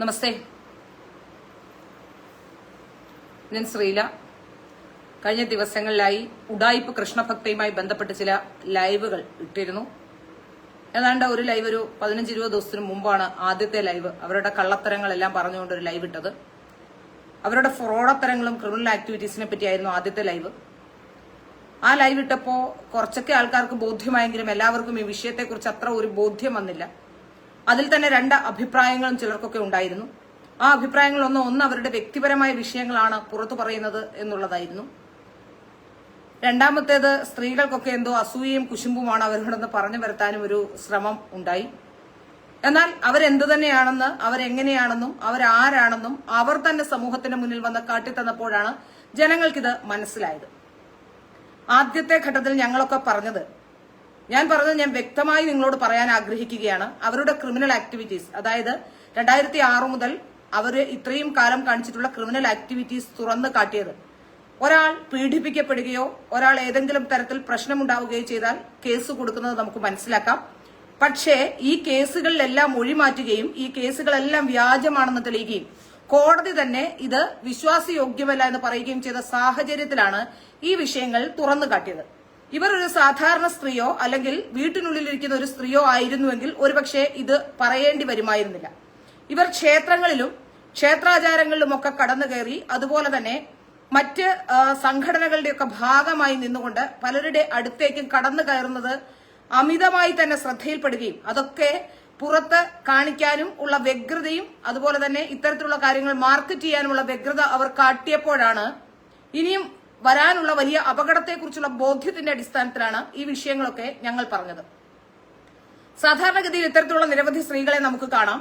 നമസ്തേ, ഞാൻ ശ്രീല. കഴിഞ്ഞ ദിവസങ്ങളിലായി ഉഡായിപ്പ് കൃഷ്ണഭക്തിയുമായി ബന്ധപ്പെട്ട് ചില ലൈവുകൾ ഇട്ടിരുന്നു. ഏതാണ്ട് ഒരു ലൈവ് ഒരു 15-20 ദിവസത്തിന് മുമ്പാണ് ആദ്യത്തെ ലൈവ്. അവരുടെ കള്ളത്തരങ്ങളെല്ലാം പറഞ്ഞുകൊണ്ട് ഒരു ലൈവ് ഇട്ടത്. അവരുടെ ഫ്രോഡത്തരങ്ങളും ക്രിമിനൽ ആക്ടിവിറ്റീസിനെ പറ്റിയായിരുന്നു ആദ്യത്തെ ലൈവ്. ആ ലൈവ് ഇട്ടപ്പോൾ കുറച്ചൊക്കെ ആൾക്കാർക്ക് ബോധ്യമായെങ്കിലും എല്ലാവർക്കും ഈ വിഷയത്തെക്കുറിച്ച് അത്ര ഒരു ബോധ്യം വന്നില്ല. അതിൽ തന്നെ 2 അഭിപ്രായങ്ങളും ചിലർക്കൊക്കെ ഉണ്ടായിരുന്നു. ആ അഭിപ്രായങ്ങളൊന്ന് അവരുടെ വ്യക്തിപരമായ വിഷയങ്ങളാണ് പുറത്തു പറയുന്നത് എന്നുള്ളതായിരുന്നു. രണ്ടാമത്തേത് സ്ത്രീകൾക്കൊക്കെ എന്തോ അസൂയയും കുശുമ്പുമാണ് അവരോടൊന്ന് പറഞ്ഞു വരുത്താനും ഒരു ശ്രമം ഉണ്ടായി. എന്നാൽ അവരെന്തു തന്നെയാണെന്ന്, അവരെങ്ങനെയാണെന്നും അവരാരാണെന്നും അവർ തന്നെ സമൂഹത്തിന്റെ മുന്നിൽ വന്ന് കാട്ടിത്തന്നപ്പോഴാണ് ജനങ്ങൾക്കിത് മനസ്സിലായത്. ആദ്യത്തെ ഘട്ടത്തിൽ ഞങ്ങളൊക്കെ ഞാൻ വ്യക്തമായി നിങ്ങളോട് പറയാൻ ആഗ്രഹിക്കുകയാണ്. അവരുടെ ക്രിമിനൽ ആക്ടിവിറ്റീസ്, അതായത് 2006 മുതൽ അവര് ഇത്രയും കാലം കാണിച്ചിട്ടുള്ള ക്രിമിനൽ ആക്ടിവിറ്റീസ് തുറന്നു കാട്ടിയത്, ഒരാൾ പീഡിപ്പിക്കപ്പെടുകയോ ഒരാൾ ഏതെങ്കിലും തരത്തിൽ പ്രശ്നമുണ്ടാവുകയോ ചെയ്താൽ കേസ് കൊടുക്കുന്നത് നമുക്ക് മനസ്സിലാക്കാം. പക്ഷേ ഈ കേസുകളിലെല്ലാം ഒഴിമാറ്റുകയും ഈ കേസുകളെല്ലാം വ്യാജമാണെന്ന് തെളിയുകയും കോടതി തന്നെ ഇത് വിശ്വാസയോഗ്യമല്ല എന്ന് പറയുകയും ചെയ്ത സാഹചര്യത്തിലാണ് ഈ വിഷയങ്ങൾ തുറന്നു കാട്ടിയത്. ഇവർ ഒരു സാധാരണ സ്ത്രീയോ അല്ലെങ്കിൽ വീട്ടിനുള്ളിലിരിക്കുന്ന ഒരു സ്ത്രീയോ ആയിരുന്നുവെങ്കിൽ ഒരുപക്ഷെ ഇത് പറയേണ്ടി വരുമായിരുന്നില്ല. ഇവർ ക്ഷേത്രങ്ങളിലും ക്ഷേത്രാചാരങ്ങളിലുമൊക്കെ കടന്നു കയറി, അതുപോലെ തന്നെ മറ്റ് സംഘടനകളുടെയൊക്കെ ഭാഗമായി നിന്നുകൊണ്ട് പലരുടെ അടുത്തേക്കും കടന്നു കയറുന്നത് അമിതമായി തന്നെ ശ്രദ്ധയിൽപ്പെടുകയും അതൊക്കെ പുറത്ത് കാണിക്കാനും ഉള്ള വ്യഗ്രതയും അതുപോലെ തന്നെ ഇത്തരത്തിലുള്ള കാര്യങ്ങൾ മാർക്കറ്റ് ചെയ്യാനുമുള്ള വ്യഗ്രത അവർ കാട്ടിയപ്പോഴാണ് ഇനിയും വരാനുള്ള വലിയ അപകടത്തെക്കുറിച്ചുള്ള ബോധ്യത്തിന്റെ അടിസ്ഥാനത്തിലാണ് ഈ വിഷയങ്ങളൊക്കെ ഞങ്ങൾ പറഞ്ഞത്. സാധാരണഗതിയിൽ ഇത്തരത്തിലുള്ള നിരവധി സ്ത്രീകളെ നമുക്ക് കാണാം.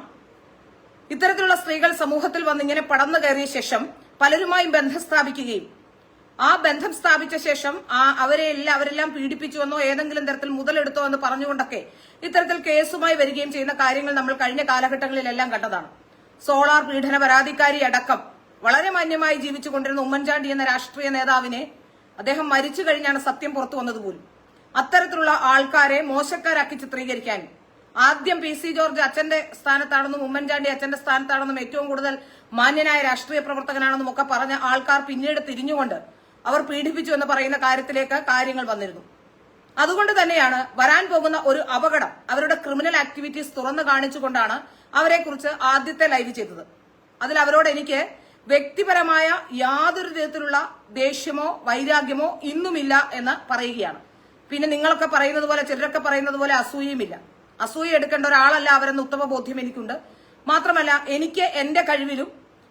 ഇത്തരത്തിലുള്ള സ്ത്രീകൾ സമൂഹത്തിൽ വന്നിങ്ങനെ പടന്നു കയറിയ ശേഷം പലരുമായും ബന്ധം സ്ഥാപിക്കുകയും ആ ബന്ധം സ്ഥാപിച്ച ശേഷം അവരെല്ലാം പീഡിപ്പിച്ചുവെന്നോ ഏതെങ്കിലും തരത്തിൽ മുതലെടുത്തോ എന്ന് പറഞ്ഞുകൊണ്ടൊക്കെ ഇത്തരത്തിൽ കേസുമായി വരികയും ചെയ്യുന്ന കാര്യങ്ങൾ നമ്മൾ കഴിഞ്ഞ കാലഘട്ടങ്ങളിലെല്ലാം കണ്ടതാണ്. സോളാർ പീഡന പരാതിക്കാരി അടക്കം വളരെ മാന്യമായി ജീവിച്ചുകൊണ്ടിരുന്ന ഉമ്മൻചാണ്ടി എന്ന രാഷ്ട്രീയ നേതാവിനെ അദ്ദേഹം മരിച്ചു കഴിഞ്ഞാണ് സത്യം പുറത്തു വന്നതുപോലും. അത്തരത്തിലുള്ള ആൾക്കാരെ മോശക്കാരാക്കി ചിത്രീകരിക്കാനും ആദ്യം PC ജോർജ് അച്ഛന്റെ സ്ഥാനത്താണെന്നും ഉമ്മൻചാണ്ടി അച്ഛന്റെ സ്ഥാനത്താണെന്നും ഏറ്റവും കൂടുതൽ മാന്യനായ രാഷ്ട്രീയ പ്രവർത്തകനാണെന്നും ഒക്കെ പറഞ്ഞ ആൾക്കാർ പിന്നീട് തിരിഞ്ഞുകൊണ്ട് അവർ പീഡിപ്പിച്ചു എന്ന് പറയുന്ന കാര്യത്തിലേക്ക് കാര്യങ്ങൾ വന്നിരുന്നു. അതുകൊണ്ട് തന്നെയാണ് വരാൻ പോകുന്ന ഒരു അപകടം അവരുടെ ക്രിമിനൽ ആക്ടിവിറ്റീസ് തുറന്നു കാണിച്ചുകൊണ്ടാണ് അവരെക്കുറിച്ച് ആദ്യത്തെ ലൈവ് ചെയ്തത്. അതിൽ അവരോട് എനിക്ക് വ്യക്തിപരമായ യാതൊരു വിധത്തിലുള്ള ദേഷ്യമോ വൈരാഗ്യമോ ഇന്നുമില്ല എന്ന് പറയുകയാണ്. പിന്നെ നിങ്ങളൊക്കെ പറയുന്നത് പോലെ, ചിലരൊക്കെ പറയുന്നത് പോലെ അസൂയയുമില്ല. അസൂയ എടുക്കേണ്ട ഒരാളല്ല അവരെന്ന് ഉത്തമ ബോധ്യം എനിക്കുണ്ട്. മാത്രമല്ല, എനിക്ക് എന്റെ കഴിവിലും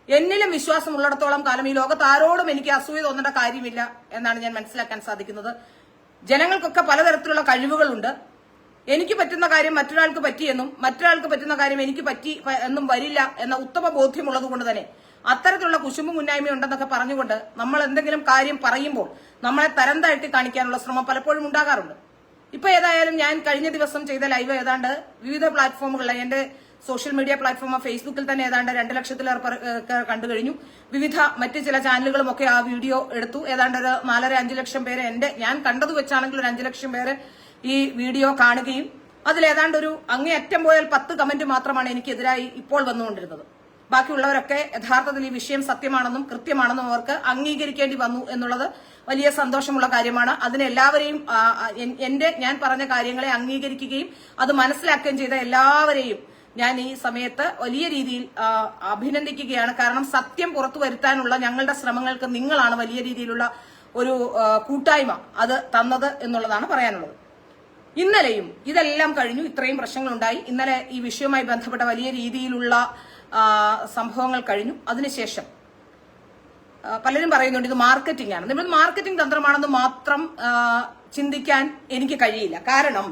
എന്നിലും വിശ്വാസമുള്ളിടത്തോളം കാലം ഈ ലോകത്ത് ആരോടും എനിക്ക് അസൂയ തോന്നേണ്ട കാര്യമില്ല എന്നാണ് ഞാൻ മനസ്സിലാക്കാൻ സാധിക്കുന്നത്. ജനങ്ങൾക്കൊക്കെ പലതരത്തിലുള്ള കഴിവുകളുണ്ട്. എനിക്ക് പറ്റുന്ന കാര്യം മറ്റൊരാൾക്ക് പറ്റിയെന്നും മറ്റൊരാൾക്ക് പറ്റുന്ന കാര്യം എനിക്ക് പറ്റി എന്നും വരില്ല എന്ന ഉത്തമ ബോധ്യമുള്ളത് കൊണ്ട് തന്നെ അത്തരത്തിലുള്ള കുശുമ്പ് മുന്നായ്മ ഉണ്ടെന്നൊക്കെ പറഞ്ഞുകൊണ്ട് നമ്മൾ എന്തെങ്കിലും കാര്യം പറയുമ്പോൾ നമ്മളെ തരം താഴ്ത്തി കാണിക്കാനുള്ള ശ്രമം പലപ്പോഴും ഉണ്ടാകാറുണ്ട്. ഇപ്പൊ ഏതായാലും ഞാൻ കഴിഞ്ഞ ദിവസം ചെയ്ത ലൈവ് ഏതാണ്ട് വിവിധ പ്ലാറ്റ്ഫോമുകളിൽ, എന്റെ സോഷ്യൽ മീഡിയ പ്ലാറ്റ്ഫോം ഫേസ്ബുക്കിൽ തന്നെ ഏതാണ്ട് 2 ലക്ഷത്തിലേറെ കണ്ടു കഴിഞ്ഞു. വിവിധ മറ്റ് ചില ചാനലുകളും ഒക്കെ ആ വീഡിയോ എടുത്തു. ഏതാണ്ട് ഒരു 4.5 ലക്ഷം പേര്, ഞാൻ കണ്ടത് വെച്ചാണെങ്കിൽ ഒരു 5 ലക്ഷം പേര് ഈ വീഡിയോ കാണുകയും അതിലേതാണ്ട് ഒരു അങ്ങേയറ്റം പോയാൽ 10 കമന്റ് മാത്രമാണ് എനിക്കെതിരായി ഇപ്പോൾ വന്നുകൊണ്ടിരുന്നത്. ബാക്കിയുള്ളവരൊക്കെ യഥാർത്ഥത്തിൽ ഈ വിഷയം സത്യമാണെന്നും കൃത്യമാണെന്നും അവർക്ക് അംഗീകരിക്കേണ്ടി വന്നു എന്നുള്ളത് വലിയ സന്തോഷമുള്ള കാര്യമാണ്. അതിനെല്ലാവരെയും ഞാൻ പറഞ്ഞ കാര്യങ്ങളെ അംഗീകരിക്കുകയും അത് മനസ്സിലാക്കുകയും ചെയ്ത എല്ലാവരെയും ഞാൻ ഈ സമയത്ത് വലിയ രീതിയിൽ അഭിനന്ദിക്കുകയാണ്. കാരണം സത്യം പുറത്തു വരുത്താനുള്ള ഞങ്ങളുടെ ശ്രമങ്ങൾക്ക് നിങ്ങളാണ് വലിയ രീതിയിലുള്ള ഒരു കൂട്ടായ്മ അത് തന്നത് എന്നുള്ളതാണ് പറയാനുള്ളത്. ഇന്നലെയും ഇതെല്ലാം കഴിഞ്ഞു, ഇത്രയും പ്രശ്നങ്ങളുണ്ടായി. ഇന്നലെ ഈ വിഷയവുമായി ബന്ധപ്പെട്ട വലിയ രീതിയിലുള്ള സംഭവങ്ങൾ കഴിഞ്ഞു. അതിനുശേഷം പലരും പറയുന്നുണ്ട് ഇത് മാർക്കറ്റിംഗ് ആണ്. ഇത് മാർക്കറ്റിംഗ് തന്ത്രമാണെന്ന് മാത്രം ചിന്തിക്കാൻ എനിക്ക് കഴിയില്ല. കാരണം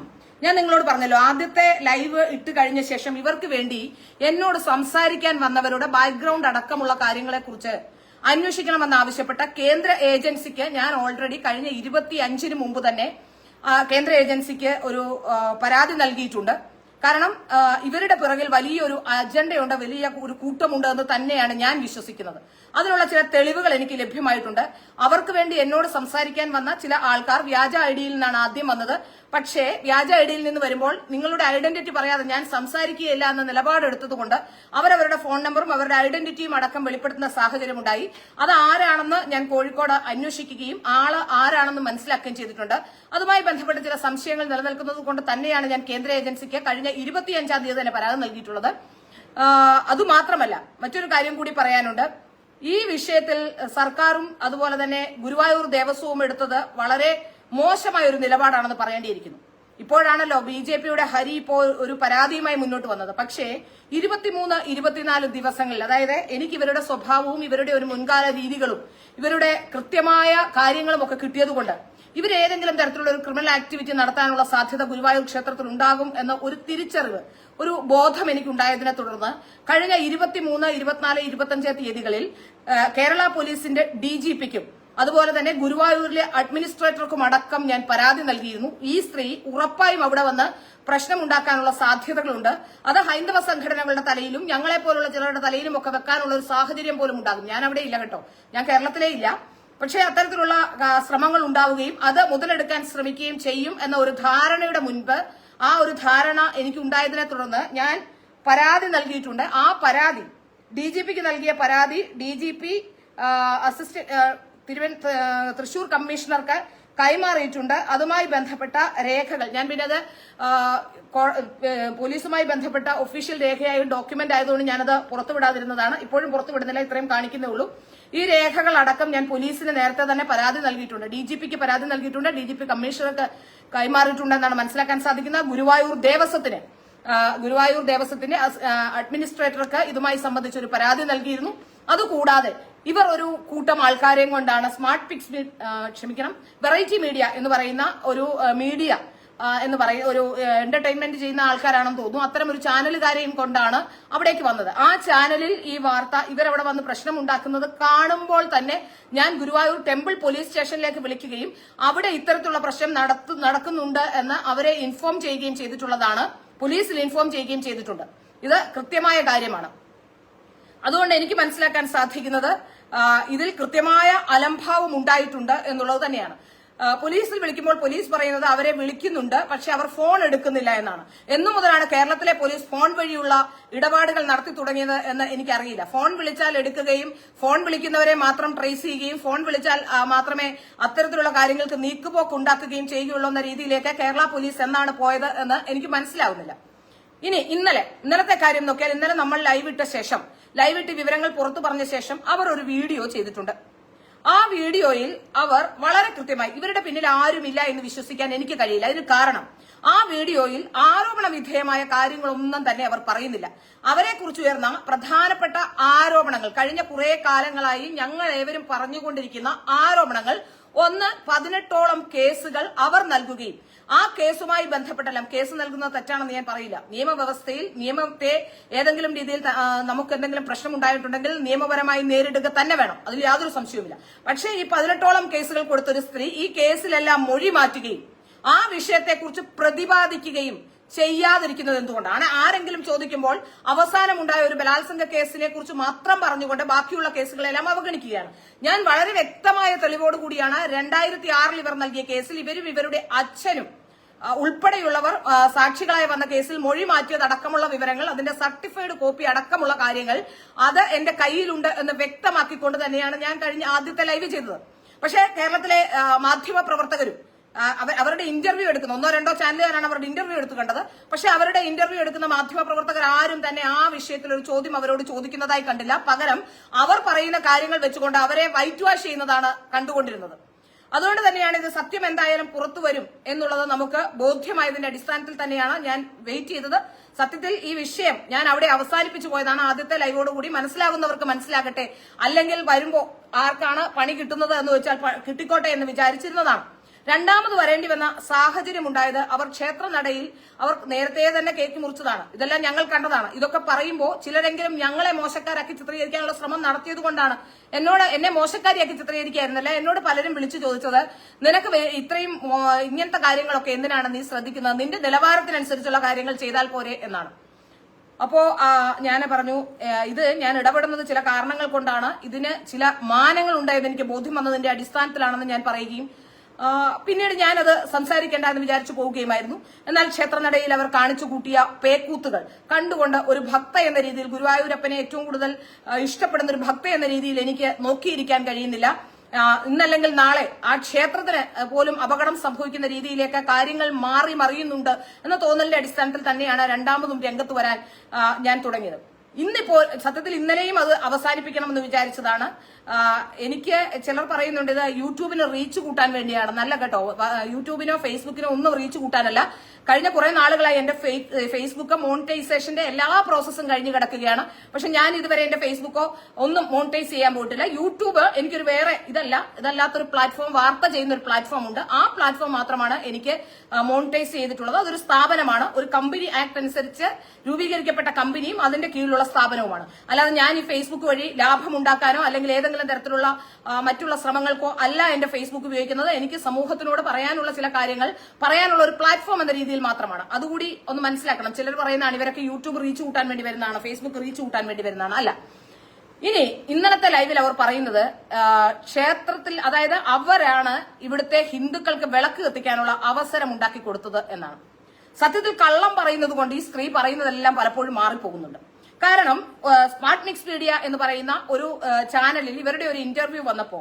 ഞാൻ നിങ്ങളോട് പറഞ്ഞല്ലോ, ആദ്യത്തെ ലൈവ് ഇട്ട് കഴിഞ്ഞ ശേഷം ഇവർക്ക് വേണ്ടി എന്നോട് സംസാരിക്കാൻ വന്നവരുടെ ബാക്ക്ഗ്രൗണ്ട് അടക്കമുള്ള കാര്യങ്ങളെക്കുറിച്ച് അന്വേഷിക്കണമെന്ന് ആവശ്യപ്പെട്ട കേന്ദ്ര ഏജൻസിക്ക് ഞാൻ ഓൾറെഡി കഴിഞ്ഞ 25-ന് മുമ്പ് തന്നെ കേന്ദ്ര ഏജൻസിക്ക് ഒരു പരാതി നൽകിയിട്ടുണ്ട്. കാരണം ഇവരുടെ പിറകിൽ വലിയൊരു അജണ്ടയുണ്ട്, വലിയ ഒരു കൂട്ടമുണ്ട് എന്ന് തന്നെയാണ് ഞാൻ വിശ്വസിക്കുന്നത്. അതിനുള്ള ചില തെളിവുകൾ എനിക്ക് ലഭ്യമായിട്ടുണ്ട്. അവർക്ക് വേണ്ടി എന്നോട് സംസാരിക്കാൻ വന്ന ചില ആൾക്കാർ വ്യാജ ഐഡിയിൽ നിന്നാണ് ആദ്യം വന്നത്. പക്ഷേ വ്യാജ ഐഡിയിൽ നിന്ന് വരുമ്പോൾ നിങ്ങളുടെ ഐഡന്റിറ്റി പറയാതെ ഞാൻ സംസാരിക്കുകയില്ല എന്ന നിലപാടെടുത്തതുകൊണ്ട് അവരവരുടെ ഫോൺ നമ്പറും അവരുടെ ഐഡന്റിറ്റിയും അടക്കം വെളിപ്പെടുത്തുന്ന സാഹചര്യം ഉണ്ടായി. അത് ആരാണെന്ന് ഞാൻ കോഴിക്കോട് അന്വേഷിക്കുകയും ആള് ആരാണെന്ന് മനസ്സിലാക്കുകയും ചെയ്തിട്ടുണ്ട്. അതുമായി ബന്ധപ്പെട്ട ചില സംശയങ്ങൾ നിലനിൽക്കുന്നത് കൊണ്ട് തന്നെയാണ് ഞാൻ കേന്ദ്ര ഏജൻസിക്ക് കഴിഞ്ഞ 25-ാം തീയതി തന്നെ പരാതി നൽകിയിട്ടുള്ളത്. അതുമാത്രമല്ല, മറ്റൊരു കാര്യം കൂടി പറയാനുണ്ട്. ഈ വിഷയത്തിൽ സർക്കാരും അതുപോലെ തന്നെ ഗുരുവായൂർ ദേവസ്വവും എടുത്തത് വളരെ മോശമായ ഒരു നിലപാടാണെന്ന് പറയേണ്ടിയിരിക്കുന്നു. ഇപ്പോഴാണല്ലോ BJPയുടെ ഹരി ഇപ്പോൾ ഒരു പരാതിയുമായി മുന്നോട്ട് വന്നത്. പക്ഷേ 23-24 ദിവസങ്ങളിൽ, അതായത് എനിക്ക് ഇവരുടെ സ്വഭാവവും ഇവരുടെ ഒരു മുൻകാല രീതികളും ഇവരുടെ കൃത്യമായ കാര്യങ്ങളും ഒക്കെ കിട്ടിയതുകൊണ്ട് ഇവരേതെങ്കിലും തരത്തിലുള്ള ഒരു ക്രിമിനൽ ആക്ടിവിറ്റി നടത്താനുള്ള സാധ്യത ഗുരുവായൂർ ക്ഷേത്രത്തിൽ ഉണ്ടാകും എന്ന ഒരു തിരിച്ചറിവ്, ഒരു ബോധം എനിക്കുണ്ടായതിനെ തുടർന്ന് കഴിഞ്ഞ 23, 24, 25 തീയതികളിൽ കേരള പോലീസിന്റെ DGPക്കും അതുപോലെ തന്നെ ഗുരുവായൂരിലെ അഡ്മിനിസ്ട്രേറ്റർക്കും അടക്കം ഞാൻ പരാതി നൽകിയിരുന്നു. ഈ സ്ത്രീ ഉറപ്പായും അവിടെ വന്ന് പ്രശ്നമുണ്ടാക്കാനുള്ള സാധ്യതകളുണ്ട്. അത് ഹൈന്ദവ സംഘടനകളുടെ തലയിലും ഞങ്ങളെ പോലുള്ള ചിലരുടെ തലയിലും ഒക്കെ വെക്കാനുള്ള ഒരു സാഹചര്യം പോലും ഉണ്ടാകും. ഞാൻ അവിടെ ഇല്ല കേട്ടോ, ഞാൻ കേരളത്തിലേ ഇല്ല. പക്ഷേ അത്തരത്തിലുള്ള ശ്രമങ്ങൾ ഉണ്ടാവുകയും അത് മുതലെടുക്കാൻ ശ്രമിക്കുകയും ചെയ്യും എന്ന ഒരു ധാരണയുടെ മുൻപ് ആ ഒരു ധാരണ എനിക്കുണ്ടായതിനെ തുടർന്ന് ഞാൻ പരാതി നൽകിയിട്ടുണ്ട്. ആ പരാതി DGPക്ക് നൽകിയ പരാതി DGP തൃശൂർ കമ്മീഷണർക്ക് കൈമാറിയിട്ടുണ്ട്. അതുമായി ബന്ധപ്പെട്ട രേഖകൾ ഞാൻ പിന്നെ അത് പോലീസുമായി ബന്ധപ്പെട്ട ഒഫീഷ്യൽ രേഖയായും ഡോക്യുമെന്റ് ആയതുകൊണ്ട് ഞാനത് പുറത്തുവിടാതിരുന്നതാണ്. ഇപ്പോഴും പുറത്തുവിടുന്നില്ല, ഇത്രയും കാണിക്കുന്നേ ഉള്ളൂ. ഈ രേഖകൾ അടക്കം ഞാൻ പോലീസിന് നേരത്തെ തന്നെ പരാതി നൽകിയിട്ടുണ്ട്. DGPക്ക് പരാതി നൽകിയിട്ടുണ്ട്. DGP കമ്മീഷണർക്ക് കൈമാറിയിട്ടുണ്ടെന്നാണ് മനസ്സിലാക്കാൻ സാധിക്കുന്നത്. ഗുരുവായൂർ ദേവസ്വത്തിന്റെ അഡ്മിനിസ്ട്രേറ്റർക്ക് ഇതുമായി സംബന്ധിച്ച് ഒരു പരാതി നൽകിയിരുന്നു. അതുകൂടാതെ ഇവർ ഒരു കൂട്ടം ആൾക്കാരെയും കൊണ്ടാണ് വെറൈറ്റി മീഡിയ എന്ന് പറയുന്ന ഒരു മീഡിയ എന്ന് പറയുന്ന ഒരു എന്റർടൈൻമെന്റ് ചെയ്യുന്ന ആൾക്കാരാണെന്ന് തോന്നുന്നു. അത്തരം ഒരു ചാനലുകാരെയും കൊണ്ടാണ് അവിടേക്ക് വന്നത്. ആ ചാനലിൽ ഈ വാർത്ത ഇവരവിടെ വന്ന് പ്രശ്നം ഉണ്ടാക്കുന്നത് കാണുമ്പോൾ തന്നെ ഞാൻ ഗുരുവായൂർ ടെമ്പിൾ പോലീസ് സ്റ്റേഷനിലേക്ക് വിളിക്കുകയും അവിടെ ഇത്തരത്തിലുള്ള പ്രശ്നം നടക്കുന്നുണ്ട് എന്ന് അവരെ ഇൻഫോം ചെയ്യുകയും ചെയ്തിട്ടുള്ളതാണ്. പോലീസിൽ ഇൻഫോം ചെയ്യുകയും ചെയ്തിട്ടുണ്ട്. ഇത് കൃത്യമായ കാര്യമാണ്. അതുകൊണ്ട് എനിക്ക് മനസ്സിലാക്കാൻ സാധിക്കുന്നത് ഇതിൽ കൃത്യമായ അലംഭാവം ഉണ്ടായിട്ടുണ്ട് എന്നുള്ളത് തന്നെയാണ്. പോലീസിൽ വിളിക്കുമ്പോൾ പോലീസ് പറയുന്നത് അവരെ വിളിക്കുന്നുണ്ട്, പക്ഷെ അവർ ഫോൺ എടുക്കുന്നില്ല എന്നാണ്. എന്നു മുതലാണ് കേരളത്തിലെ പോലീസ് ഫോൺ വഴിയുള്ള ഇടപാടുകൾ നടത്തി തുടങ്ങിയത് എന്ന് എനിക്കറിയില്ല. ഫോൺ വിളിച്ചാൽ എടുക്കുകയും ഫോൺ വിളിക്കുന്നവരെ മാത്രം ട്രേസ് ചെയ്യുകയും ഫോൺ വിളിച്ചാൽ മാത്രമേ അത്തരത്തിലുള്ള കാര്യങ്ങൾക്ക് നീക്കുപോക്ക് ഉണ്ടാക്കുകയും ചെയ്യുകയുള്ളൂ എന്ന രീതിയിലേക്ക് കേരള പോലീസ് എന്നാണ് പോയത് എന്ന് എനിക്ക് മനസ്സിലാവുന്നില്ല. ഇനി ഇന്നലത്തെ കാര്യം നോക്കിയാൽ, ഇന്നലെ നമ്മൾ ലൈവിട്ട് വിവരങ്ങൾ പുറത്തു പറഞ്ഞ ശേഷം അവർ ഒരു വീഡിയോ ചെയ്തിട്ടുണ്ട്. ആ വീഡിയോയിൽ അവർ വളരെ കൃത്യമായി ഇവരുടെ പിന്നിൽ ആരുമില്ല എന്ന് വിശ്വസിക്കാൻ എനിക്ക് കഴിയില്ല. അതിന് കാരണം ആ വീഡിയോയിൽ ആരോപണ വിധേയമായ കാര്യങ്ങളൊന്നും തന്നെ അവർ പറയുന്നില്ല. അവരെ കുറിച്ച് ഉയർന്ന പ്രധാനപ്പെട്ട ആരോപണങ്ങൾ, കഴിഞ്ഞ കുറെ കാലങ്ങളായി ഞങ്ങൾ ഏവരും പറഞ്ഞുകൊണ്ടിരിക്കുന്ന ആരോപണങ്ങൾ, 18ഓളം കേസുകൾ അവർ നൽകുകയും ആ കേസുമായി ബന്ധപ്പെട്ടെല്ലാം, കേസ് നൽകുന്നത് തെറ്റാണെന്ന് ഞാൻ പറയില്ല, നിയമവ്യവസ്ഥയിൽ നിയമത്തെ ഏതെങ്കിലും രീതിയിൽ നമുക്ക് എന്തെങ്കിലും പ്രശ്നം ഉണ്ടായിട്ടുണ്ടെങ്കിൽ നിയമപരമായി നേരിടുക തന്നെ വേണം, അതിൽ യാതൊരു സംശയവുമില്ല. പക്ഷേ ഈ 18ഓളം കേസുകൾ കൊടുത്തൊരു സ്ത്രീ ഈ കേസിലെല്ലാം മൊഴി മാറ്റുകയും ആ വിഷയത്തെക്കുറിച്ച് പ്രതിപാദിക്കുകയും ചെയ്യാതിരിക്കുന്നത് എന്തുകൊണ്ടാണ്? ആരെങ്കിലും ചോദിക്കുമ്പോൾ അവസാനമുണ്ടായ ഒരു ബലാത്സംഗ കേസിനെ കുറിച്ച് മാത്രം പറഞ്ഞുകൊണ്ട് ബാക്കിയുള്ള കേസുകളെല്ലാം അവഗണിക്കുകയാണ്. ഞാൻ വളരെ വ്യക്തമായ തെളിവോടുകൂടിയാണ് 2006 ഇവർ നൽകിയ കേസിൽ ഇവരും ഇവരുടെ അച്ഛനും ഉൾപ്പെടെയുള്ളവർ സാക്ഷികളായി വന്ന കേസിൽ മൊഴി മാറ്റിയതടക്കമുള്ള വിവരങ്ങൾ, അതിന്റെ സർട്ടിഫൈഡ് കോപ്പി അടക്കമുള്ള കാര്യങ്ങൾ അത് എന്റെ കയ്യിലുണ്ട് എന്ന് വ്യക്തമാക്കിക്കൊണ്ട് തന്നെയാണ് ഞാൻ കഴിഞ്ഞ ആദ്യത്തെ ലൈവ് ചെയ്തത്. പക്ഷേ കേരളത്തിലെ മാധ്യമ പ്രവർത്തകരും അവരുടെ ഇന്റർവ്യൂ എടുക്കുന്ന 1-2 ചാനലുകാരാണ് അവരുടെ ഇന്റർവ്യൂ എടുത്തു കണ്ടത്. പക്ഷെ അവരുടെ ഇന്റർവ്യൂ എടുക്കുന്ന മാധ്യമ പ്രവർത്തകർ ആരും തന്നെ ആ വിഷയത്തിൽ ഒരു ചോദ്യം അവരോട് ചോദിക്കുന്നതായി കണ്ടില്ല. പകരം അവർ പറയുന്ന കാര്യങ്ങൾ വെച്ചുകൊണ്ട് അവരെ വൈറ്റ് വാഷ് ചെയ്യുന്നതാണ് കണ്ടുകൊണ്ടിരുന്നത്. അതുകൊണ്ട് തന്നെയാണ് ഇത് സത്യം എന്തായാലും പുറത്തു വരും എന്നുള്ളത് നമുക്ക് ബോധ്യമായതിന്റെ അടിസ്ഥാനത്തിൽ തന്നെയാണ് ഞാൻ വെയിറ്റ് ചെയ്തത്. സത്യത്തിൽ ഈ വിഷയം ഞാൻ അവിടെ അവസാനിപ്പിച്ചു പോയതാണ്. ആദ്യത്തെ ലൈവോടുകൂടി മനസ്സിലാകുന്നവർക്ക് മനസ്സിലാകട്ടെ, അല്ലെങ്കിൽ വരുമ്പോ ആർക്കാണ് പണി കിട്ടുന്നത് എന്ന് വെച്ചാൽ കിട്ടിക്കോട്ടെ എന്ന് വിചാരിച്ചിരുന്നതാണ്. രണ്ടാമത് വരേണ്ടി വന്ന സാഹചര്യം ഉണ്ടായത് അവർ ക്ഷേത്രനടയിൽ അവർ നേരത്തെ തന്നെ കേക്ക് മുറിച്ചതാണ്. ഇതെല്ലാം ഞങ്ങൾ കണ്ടതാണ്. ഇതൊക്കെ പറയുമ്പോൾ ചിലരെങ്കിലും ഞങ്ങളെ മോശക്കാരാക്കി ചിത്രീകരിക്കാനുള്ള ശ്രമം നടത്തിയത് കൊണ്ടാണ് എന്നെ മോശക്കാരിയാക്കി ചിത്രീകരിക്കായിരുന്നല്ല എന്നോട് പലരും വിളിച്ചു ചോദിച്ചത്, നിനക്ക് ഇത്രയും ഇങ്ങനത്തെ കാര്യങ്ങളൊക്കെ എന്തിനാണ് നീ ശ്രദ്ധിക്കുന്നത്, നിന്റെ നിലവാരത്തിനനുസരിച്ചുള്ള കാര്യങ്ങൾ ചെയ്താൽ പോരെ എന്നാണ്. അപ്പോ ഞാൻ പറഞ്ഞു, ഇത് ഞാൻ ഇടപെടുന്നത് ചില കാരണങ്ങൾ കൊണ്ടാണ്, ഇതിന് ചില മാനങ്ങൾ ഉണ്ടായത് എനിക്ക് ബോധ്യം വന്നതിന്റെ അടിസ്ഥാനത്തിലാണെന്ന് ഞാൻ പറയുകയും പിന്നീട് ഞാനത് സംസാരിക്കേണ്ട എന്ന് വിചാരിച്ചു പോവുകയുമായിരുന്നു. എന്നാൽ ക്ഷേത്രനടയിൽ അവർ കാണിച്ചു കൂട്ടിയ പേക്കൂത്തുകൾ കണ്ടുകൊണ്ട് ഒരു ഭക്ത എന്ന രീതിയിൽ, ഗുരുവായൂരപ്പനെ ഏറ്റവും കൂടുതൽ ഇഷ്ടപ്പെടുന്ന ഒരു ഭക്ത എന്ന രീതിയിൽ എനിക്ക് നോക്കിയിരിക്കാൻ കഴിയുന്നില്ല. ഇന്നല്ലെങ്കിൽ നാളെ ആ ക്ഷേത്രത്തിന് പോലും അപകടം സംഭവിക്കുന്ന രീതിയിലേക്ക് കാര്യങ്ങൾ മാറി മറിയുന്നുണ്ട് എന്ന തോന്നലിന്റെ അടിസ്ഥാനത്തിൽ തന്നെയാണ് രണ്ടാമതും രംഗത്ത് വരാൻ ഞാൻ തുടങ്ങിയത്. ഇന്നിപ്പോൾ സത്യത്തിൽ ഇന്നലെയും അത് അവസാനിപ്പിക്കണമെന്ന് വിചാരിച്ചതാണ്. എനിക്ക് ചിലർ പറയുന്നുണ്ട് ഇത് യൂട്യൂബിന് റീച്ച് കൂട്ടാൻ വേണ്ടിയാണ്. നല്ല കേട്ടോ, യൂട്യൂബിനോ ഫേസ്ബുക്കിനോ ഒന്നും റീച്ച് കൂട്ടാനല്ല. കഴിഞ്ഞ കുറെ നാളുകളായി എന്റെ ഫേസ്ബുക്ക് മോണിറ്റൈസേഷന്റെ എല്ലാ പ്രോസസ്സും കഴിഞ്ഞു കിടക്കുകയാണ്. പക്ഷെ ഞാൻ ഇതുവരെ എന്റെ ഫേസ്ബുക്കോ ഒന്നും മോണിറ്റൈസ് ചെയ്യാൻ പോയിട്ടില്ല. യൂട്യൂബ് എനിക്കൊരു വേറെ ഇതല്ലാത്തൊരു പ്ലാറ്റ്ഫോം, വാർത്ത ചെയ്യുന്ന ഒരു പ്ലാറ്റ്ഫോം ഉണ്ട്. ആ പ്ലാറ്റ്ഫോം മാത്രമാണ് എനിക്ക് മോണിറ്റൈസ് ചെയ്തിട്ടുള്ളത്. അതൊരു സ്ഥാപനമാണ്, ഒരു കമ്പനി ആക്ട് അനുസരിച്ച് രൂപീകരിക്കപ്പെട്ട കമ്പനിയും അതിന്റെ കീഴിലുള്ള സ്ഥാപനവുമാണ്. അല്ലാതെ ഞാൻ ഈ ഫേസ്ബുക്ക് വഴി ലാഭം ഉണ്ടാക്കാനോ അല്ലെങ്കിൽ ഏതെങ്കിലും തരത്തിലുള്ള മറ്റുള്ള ശ്രമങ്ങൾക്കോ അല്ല എന്റെ ഫേസ്ബുക്ക് ഉപയോഗിക്കുന്നത്. എനിക്ക് സമൂഹത്തിനോട് പറയാനുള്ള ചില കാര്യങ്ങൾ പറയാനുള്ള ഒരു പ്ലാറ്റ്ഫോം എന്ന രീതിയിൽ മാത്രമാണ്. അതുകൂടി ഒന്ന് മനസ്സിലാക്കണം. ചിലർ പറയുന്നതാണ് ഇവരൊക്കെ യൂട്യൂബ് റീച്ച് കൂട്ടാൻ വേണ്ടി വരുന്നതാണ്, ഫേസ്ബുക്ക് റീച്ച് കൂട്ടാൻ വേണ്ടി വരുന്നതാണ്. അല്ല. ഇനി ഇന്നലത്തെ ലൈവിൽ അവർ പറയുന്നത് ക്ഷേത്രത്തിൽ, അതായത് അവരാണ് ഇവിടുത്തെ ഹിന്ദുക്കൾക്ക് വിളക്ക് കത്തിക്കാനുള്ള അവസരം ഉണ്ടാക്കി കൊടുത്തത് എന്നാണ്. സത്യത്തിൽ കള്ളം പറയുന്നത് കൊണ്ട് ഈ സ്ത്രീ പറയുന്നതെല്ലാം പലപ്പോഴും മാറിപ്പോകുന്നുണ്ട്. കാരണം സ്മാർട്ട് മിക്സ് മീഡിയ എന്ന് പറയുന്ന ഒരു ചാനലിൽ ഇവരുടെ ഒരു ഇന്റർവ്യൂ വന്നപ്പോ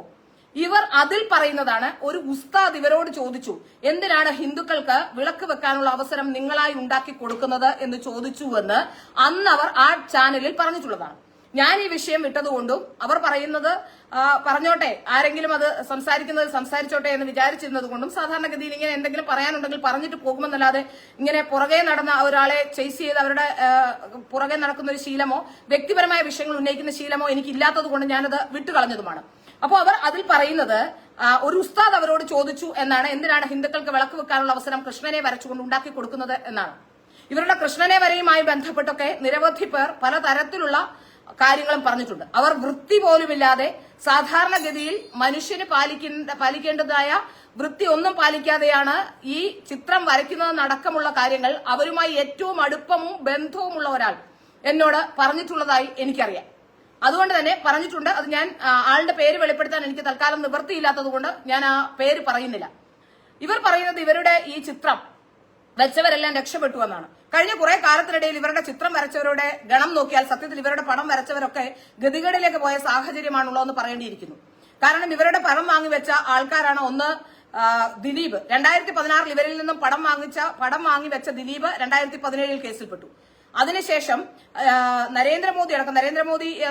ഇവർ അതിൽ പറയുന്നതാണ്, ഒരു ഉസ്താദ് ഇവരോട് ചോദിച്ചു എന്തിനാണ് ഹിന്ദുക്കൾക്ക് വിളക്ക് വെക്കാനുള്ള അവസരം നിങ്ങളായി ഉണ്ടാക്കി കൊടുക്കുന്നത് എന്ന് ചോദിച്ചുവെന്ന് അന്ന് അവർ ആ ചാനലിൽ പറഞ്ഞിട്ടുള്ളതാണ്. ഞാൻ ഈ വിഷയം വിട്ടതുകൊണ്ടും അവർ പറയുന്നത് പറഞ്ഞോട്ടെ, ആരെങ്കിലും അത് സംസാരിച്ചോട്ടെ എന്ന് വിചാരിച്ചിരുന്നത് കൊണ്ടും സാധാരണഗതിയിൽ ഇങ്ങനെ എന്തെങ്കിലും പറയാനുണ്ടെങ്കിൽ പറഞ്ഞിട്ട് പോകുമെന്നല്ലാതെ ഇങ്ങനെ പുറകെ നടന്ന ഒരാളെ ചേസ് ചെയ്ത് അവരുടെ പുറകെ നടക്കുന്ന ഒരു ശീലമോ വ്യക്തിപരമായ വിഷയങ്ങൾ ഉന്നയിക്കുന്ന ശീലമോ എനിക്കില്ലാത്തത് കൊണ്ട് ഞാനത് വിട്ടുകളഞ്ഞതുമാണ്. അപ്പോൾ അവർ അതിൽ പറയുന്നത് ഒരു ഉസ്താദ് അവരോട് ചോദിച്ചു എന്നാണ്, എന്തിനാണ് ഹിന്ദുക്കൾക്ക് വിളക്ക് വെക്കാനുള്ള അവസരം കൃഷ്ണനെ വരച്ചുകൊണ്ട് ഉണ്ടാക്കി കൊടുക്കുന്നത് എന്നാണ്. ഇവരുടെ കൃഷ്ണനെ വരെയുമായി ബന്ധപ്പെട്ടൊക്കെ നിരവധി പേർ പലതരത്തിലുള്ള കാര്യങ്ങളും പറഞ്ഞിട്ടുണ്ട്. അവർ വൃത്തി പോലുമില്ലാതെ സാധാരണഗതിയിൽ മനുഷ്യന് പാലിക്കേണ്ടതായ വൃത്തി ഒന്നും പാലിക്കാതെയാണ് ഈ ചിത്രം വരയ്ക്കുന്നതെന്നടക്കമുള്ള കാര്യങ്ങൾ അവരുമായി ഏറ്റവും അടുപ്പവും ബന്ധവുമുള്ള ഒരാൾ എന്നോട് പറഞ്ഞിട്ടുള്ളതായി എനിക്കറിയാം. അതുകൊണ്ട് തന്നെ പറഞ്ഞിട്ടുണ്ട്. അത് ഞാൻ ആളുടെ പേര് വെളിപ്പെടുത്താൻ എനിക്ക് തൽക്കാലം നിവൃത്തിയില്ലാത്തത് കൊണ്ട് ഞാൻ ആ പേര് പറയുന്നില്ല. ഇവർ പറയുന്നത് ഇവരുടെ ഈ ചിത്രം വെച്ചവരെല്ലാം രക്ഷപ്പെട്ടു എന്നാണ്. കഴിഞ്ഞ കുറെ കാലത്തിനിടയിൽ ഇവരുടെ ചിത്രം വരച്ചവരുടെ ഗണം നോക്കിയാൽ സത്യത്തിൽ ഇവരുടെ പടം വരച്ചവരൊക്കെ ഗതികേടിലേക്ക് പോയ സാഹചര്യമാണുള്ളതെന്ന് പറയേണ്ടിയിരിക്കുന്നു. കാരണം ഇവരുടെ പടം വാങ്ങിവെച്ച ആൾക്കാരാണ് ഒന്ന് ദിലീപ്. 2016 ഇവരിൽ നിന്നും പടം വാങ്ങിവെച്ച ദിലീപ് 2017 കേസിൽപ്പെട്ടു. അതിനുശേഷം നരേന്ദ്രമോദി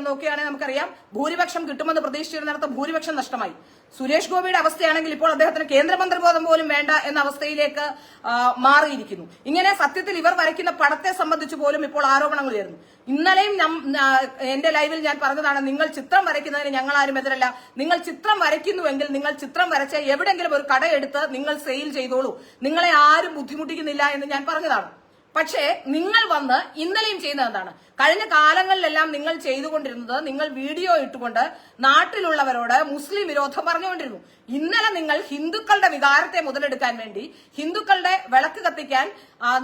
നോക്കിയാണെങ്കിൽ നമുക്കറിയാം ഭൂരിപക്ഷം കിട്ടുമെന്ന് പ്രതീക്ഷിച്ചിരുന്നിടത്ത് ഭൂരിപക്ഷം നഷ്ടമായി. സുരേഷ് ഗോപിയുടെ അവസ്ഥയാണെങ്കിൽ ഇപ്പോൾ അദ്ദേഹത്തിന് കേന്ദ്രമന്ത്രി പദം പോലും വേണ്ട എന്ന അവസ്ഥയിലേക്ക് മാറിയിരിക്കുന്നു. ഇങ്ങനെ സത്യത്തിൽ ഇവർ വരയ്ക്കുന്ന പടത്തെ സംബന്ധിച്ച് പോലും ഇപ്പോൾ ആരോപണങ്ങൾ ഉയരുന്നു. ഇന്നലെയും എന്റെ ലൈവിൽ ഞാൻ പറഞ്ഞതാണ്, നിങ്ങൾ ചിത്രം വരയ്ക്കുന്നതിന് ഞങ്ങൾ ആരും എതിരല്ല. നിങ്ങൾ ചിത്രം വരയ്ക്കുന്നുവെങ്കിൽ നിങ്ങൾ ചിത്രം വരച്ച എവിടെങ്കിലും ഒരു കടയെടുത്ത് നിങ്ങൾ സെയിൽ ചെയ്തോളൂ, നിങ്ങളെ ആരും ബുദ്ധിമുട്ടിക്കുന്നില്ല എന്ന് ഞാൻ പറഞ്ഞതാണ്. പക്ഷേ നിങ്ങൾ വന്ന് ഇന്നലെയും ചെയ്യുന്നത് എന്താണ്? കഴിഞ്ഞ കാലങ്ങളിലെല്ലാം നിങ്ങൾ ചെയ്തുകൊണ്ടിരുന്നത് നിങ്ങൾ വീഡിയോ ഇട്ടുകൊണ്ട് നാട്ടിലുള്ളവരോട് മുസ്ലിം വിരോധം പറഞ്ഞുകൊണ്ടിരുന്നു. ഇന്നലെ നിങ്ങൾ ഹിന്ദുക്കളുടെ വികാരത്തെ മുതലെടുക്കാൻ വേണ്ടി ഹിന്ദുക്കളുടെ വിളക്ക് കത്തിക്കാൻ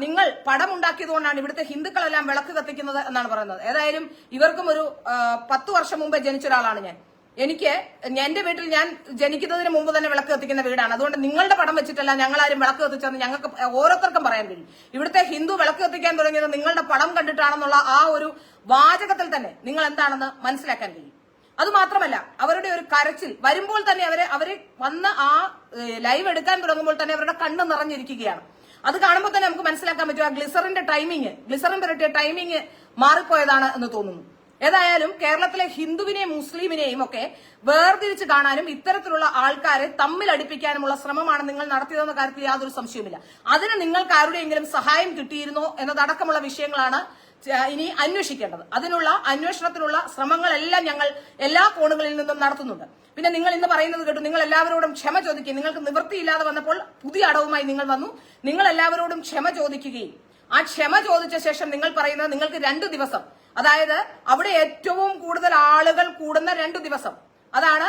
നിങ്ങൾ പടമുണ്ടാക്കിയതുകൊണ്ടാണ് ഇവിടുത്തെ ഹിന്ദുക്കളെല്ലാം വിളക്ക് കത്തിക്കുന്നത് എന്നാണ് പറയുന്നത്. ഏതായാലും ഇവർക്കും ഒരു 10 വർഷം മുമ്പേ ജനിച്ച ഒരാളാണ് ഞാൻ. എന്റെ വീട്ടിൽ ഞാൻ ജനിക്കുന്നതിന് മുമ്പ് തന്നെ വിളക്ക് കത്തിക്കുന്ന വീടാണ്. അതുകൊണ്ട് നിങ്ങളുടെ പടം വെച്ചിട്ടല്ല ഞങ്ങളാരും വിളക്ക് കത്തിച്ചെന്ന് ഞങ്ങൾക്ക് ഓരോരുത്തർക്കും പറയാൻ കഴിയും. ഇവിടുത്തെ ഹിന്ദു വിളക്ക് കത്തിക്കാൻ തുടങ്ങിയത് നിങ്ങളുടെ പടം കണ്ടിട്ടാണെന്നുള്ള ആ ഒരു വാചകത്തിൽ തന്നെ നിങ്ങൾ എന്താണെന്ന് മനസ്സിലാക്കാൻ കഴിയും. അതുമാത്രമല്ല, അവരുടെ ഒരു കരച്ചിൽ വരുമ്പോൾ തന്നെ അവര് വന്ന് ആ ലൈവ് എടുക്കാൻ തുടങ്ങുമ്പോൾ തന്നെ അവരുടെ കണ്ണ് നിറഞ്ഞിരിക്കുകയാണ്. അത് കാണുമ്പോൾ തന്നെ നമുക്ക് മനസ്സിലാക്കാൻ പറ്റും ആ ഗ്ലിസറിൻ പുരട്ടിയ ടൈമിങ് മാറിപ്പോയതാണ് എന്ന് തോന്നുന്നു. ഏതായാലും കേരളത്തിലെ ഹിന്ദുവിനെയും മുസ്ലിമിനെയും ഒക്കെ വേർതിരിച്ച് കാണാനും ഇത്തരത്തിലുള്ള ആൾക്കാരെ തമ്മിൽ അടുപ്പിക്കാനുമുള്ള ശ്രമമാണ് നിങ്ങൾ നടത്തിയതെന്ന കാര്യത്തിൽ യാതൊരു സംശയവുമില്ല. അതിന് നിങ്ങൾക്ക് ആരുടെയെങ്കിലും സഹായം കിട്ടിയിരുന്നോ എന്നതടക്കമുള്ള വിഷയങ്ങളാണ് ഇനി അന്വേഷിക്കേണ്ടത്. അതിനുള്ള അന്വേഷണത്തിനുള്ള ശ്രമങ്ങളെല്ലാം ഞങ്ങൾ എല്ലാ കോണുകളിൽ നിന്നും നടത്തുന്നുണ്ട്. പിന്നെ നിങ്ങൾ ഇന്ന് പറയുന്നത് കേട്ടു, നിങ്ങൾ എല്ലാവരോടും ക്ഷമ ചോദിക്കുക. നിങ്ങൾക്ക് നിവൃത്തിയില്ലാതെ വന്നപ്പോൾ പുതിയ അടവുമായി നിങ്ങൾ വന്നു. നിങ്ങൾ എല്ലാവരോടും ക്ഷമ ചോദിക്കുകയും ആ ക്ഷമ ചോദിച്ച ശേഷം നിങ്ങൾ പറയുന്നത് നിങ്ങൾക്ക് 2 ദിവസം, അതായത് അവിടെ ഏറ്റവും കൂടുതൽ ആളുകൾ കൂടുന്ന 2 ദിവസം, അതാണ്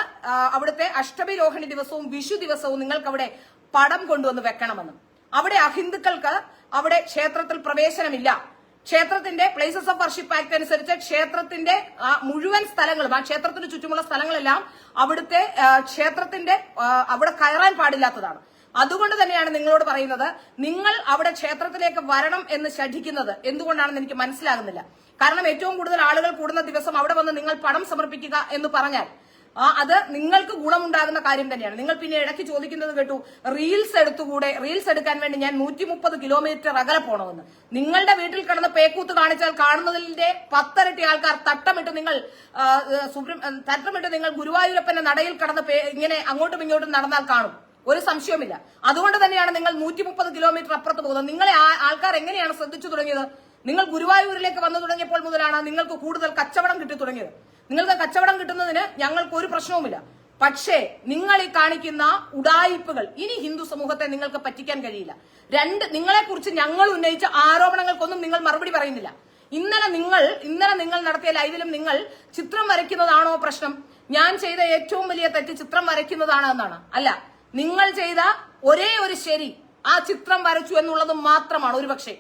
അവിടുത്തെ അഷ്ടമി രോഹിണി ദിവസവും വിഷു ദിവസവും നിങ്ങൾക്ക് അവിടെ പടം കൊണ്ടുവന്ന് വെക്കണമെന്ന്. അവിടെ അഹിന്ദുക്കൾക്ക് അവിടെ ക്ഷേത്രത്തിൽ പ്രവേശനമില്ല. ക്ഷേത്രത്തിന്റെ പ്ലേസസ് ഓഫ് വർഷിപ്പ് ആക്ട് അനുസരിച്ച് ക്ഷേത്രത്തിന്റെ മുഴുവൻ സ്ഥലങ്ങളും, ആ ക്ഷേത്രത്തിന് ചുറ്റുമുള്ള സ്ഥലങ്ങളെല്ലാം അവിടുത്തെ ക്ഷേത്രത്തിന്റെ അവിടെ കയറാൻ പാടില്ലാത്തതാണ്. അതുകൊണ്ട് തന്നെയാണ് നിങ്ങളോട് പറയുന്നത്, നിങ്ങൾ അവിടെ ക്ഷേത്രത്തിലേക്ക് വരണം എന്ന് ശഠിക്കുന്നത് എന്തുകൊണ്ടാണെന്ന് എനിക്ക് മനസ്സിലാകുന്നില്ല. കാരണം ഏറ്റവും കൂടുതൽ ആളുകൾ കൂടുന്ന ദിവസം അവിടെ വന്ന് നിങ്ങൾ പണം സമർപ്പിക്കുക എന്ന് പറഞ്ഞാൽ അത് നിങ്ങൾക്ക് ഗുണമുണ്ടാകുന്ന കാര്യം തന്നെയാണ്. നിങ്ങൾ പിന്നെ ഇടയ്ക്ക് ചോദിക്കുന്നത് കേട്ടു, റീൽസ് എടുത്തുകൂടെ, റീൽസ് എടുക്കാൻ വേണ്ടി ഞാൻ 130 കിലോമീറ്റർ അകലെ പോകണമെന്ന്. നിങ്ങളുടെ വീട്ടിൽ കിടന്ന് പേക്കൂത്ത് കാണിച്ചാൽ കാണുന്നതിന്റെ 10 ഇരട്ടി ആൾക്കാർ തട്ടമിട്ട് നിങ്ങൾ ഗുരുവായൂരപ്പന്റെ നടയിൽ കിടന്ന് ഇങ്ങനെ അങ്ങോട്ടും ഇങ്ങോട്ടും നടന്നാൽ കാണും, ഒരു സംശയവുമില്ല. അതുകൊണ്ട് തന്നെയാണ് നിങ്ങൾ 130 കിലോമീറ്റർ അപ്പുറത്ത് പോകുന്നത്. നിങ്ങളെ ആൾക്കാർ എങ്ങനെയാണ് ശ്രദ്ധിച്ചു തുടങ്ങിയത്? നിങ്ങൾ ഗുരുവായൂരിലേക്ക് വന്നു തുടങ്ങിയപ്പോൾ മുതലാണ് നിങ്ങൾക്ക് കൂടുതൽ കച്ചവടം കിട്ടി തുടങ്ങിയത്. നിങ്ങൾക്ക് കച്ചവടം കിട്ടുന്നതിന് ഞങ്ങൾക്ക് ഒരു പ്രശ്നവുമില്ല. പക്ഷേ നിങ്ങൾ ഈ കാണിക്കുന്ന ഉഡായിപ്പുകൾ ഇനി ഹിന്ദു സമൂഹത്തെ നിങ്ങൾക്ക് പറ്റിക്കാൻ കഴിയില്ല. നിങ്ങളെക്കുറിച്ച് ഞങ്ങൾ ഉന്നയിച്ച ആരോപണങ്ങൾക്കൊന്നും നിങ്ങൾ മറുപടി പറയുന്നില്ല. ഇന്നലെ നിങ്ങൾ നടത്തിയ ലൈവിലും നിങ്ങൾ ചിത്രം വരയ്ക്കുന്നതാണോ പ്രശ്നം, ഞാൻ ചെയ്ത ഏറ്റവും വലിയ തെറ്റ് ചിത്രം വരയ്ക്കുന്നതാണ് എന്നാണ്. അല്ല, നിങ്ങൾ ചെയ്ത ഒരേ ഒരു ശരി ആ ചിത്രം വരച്ചു എന്നുള്ളത് മാത്രമാണ്. ഒരുപക്ഷെ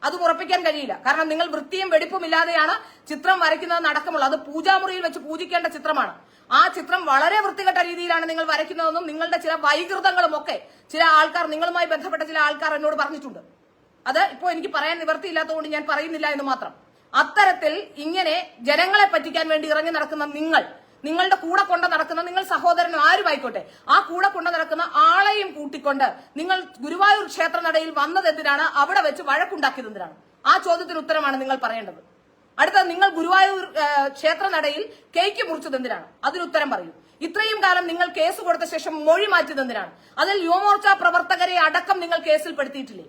അത് ഉറപ്പിക്കാൻ കഴിയില്ല. കാരണം നിങ്ങൾ വൃത്തിയും വെടിപ്പും ഇല്ലാതെയാണ് ചിത്രം വരയ്ക്കുന്നത് അടക്കമുള്ള. അത് പൂജാമുറിയിൽ വെച്ച് പൂജിക്കേണ്ട ചിത്രമാണ്. ആ ചിത്രം വളരെ വൃത്തികെട്ട രീതിയിലാണ് നിങ്ങൾ വരയ്ക്കുന്നതെന്നും നിങ്ങളുടെ ചില വൈകൃതങ്ങളും ഒക്കെ ചില ആൾക്കാർ, നിങ്ങളുമായി ബന്ധപ്പെട്ട ചില ആൾക്കാർ എന്നോട് പറഞ്ഞിട്ടുണ്ട്. അത് ഇപ്പോൾ എനിക്ക് പറയാൻ നിവൃത്തിയില്ലാത്തതുകൊണ്ട് ഞാൻ പറയുന്നില്ല എന്ന് മാത്രം. അത്തരത്തിൽ ഇങ്ങനെ ജനങ്ങളെ പറ്റിക്കാൻ വേണ്ടി ഇറങ്ങി നടക്കുന്ന നിങ്ങളുടെ കൂടെ കൊണ്ട് നടക്കുന്ന, നിങ്ങൾ സഹോദരനും ആരുമായിക്കോട്ടെ, ആ കൂടെ കൊണ്ട് നടക്കുന്ന ആളെയും കൂട്ടിക്കൊണ്ട് നിങ്ങൾ ഗുരുവായൂർ ക്ഷേത്രനടയിൽ വന്നത് എന്തിനാണ്? അവിടെ വെച്ച് വഴക്കുണ്ടാക്കിയത് എന്തിനാണ്? ആ ചോദ്യത്തിന് ഉത്തരമാണ് നിങ്ങൾ പറയേണ്ടത്. അടുത്ത, നിങ്ങൾ ഗുരുവായൂർ ക്ഷേത്രനടയിൽ കേക്ക് മുറിച്ചത് എന്തിനാണ്? അതിനുത്തരം പറയൂ. ഇത്രയും കാലം നിങ്ങൾ കേസ് കൊടുത്ത ശേഷം മൊഴി മാറ്റിയത് എന്തിനാണ്? അതിൽ യുവമോർച്ച പ്രവർത്തകരെ അടക്കം നിങ്ങൾ കേസിൽ പെടുത്തിയിട്ടില്ലേ?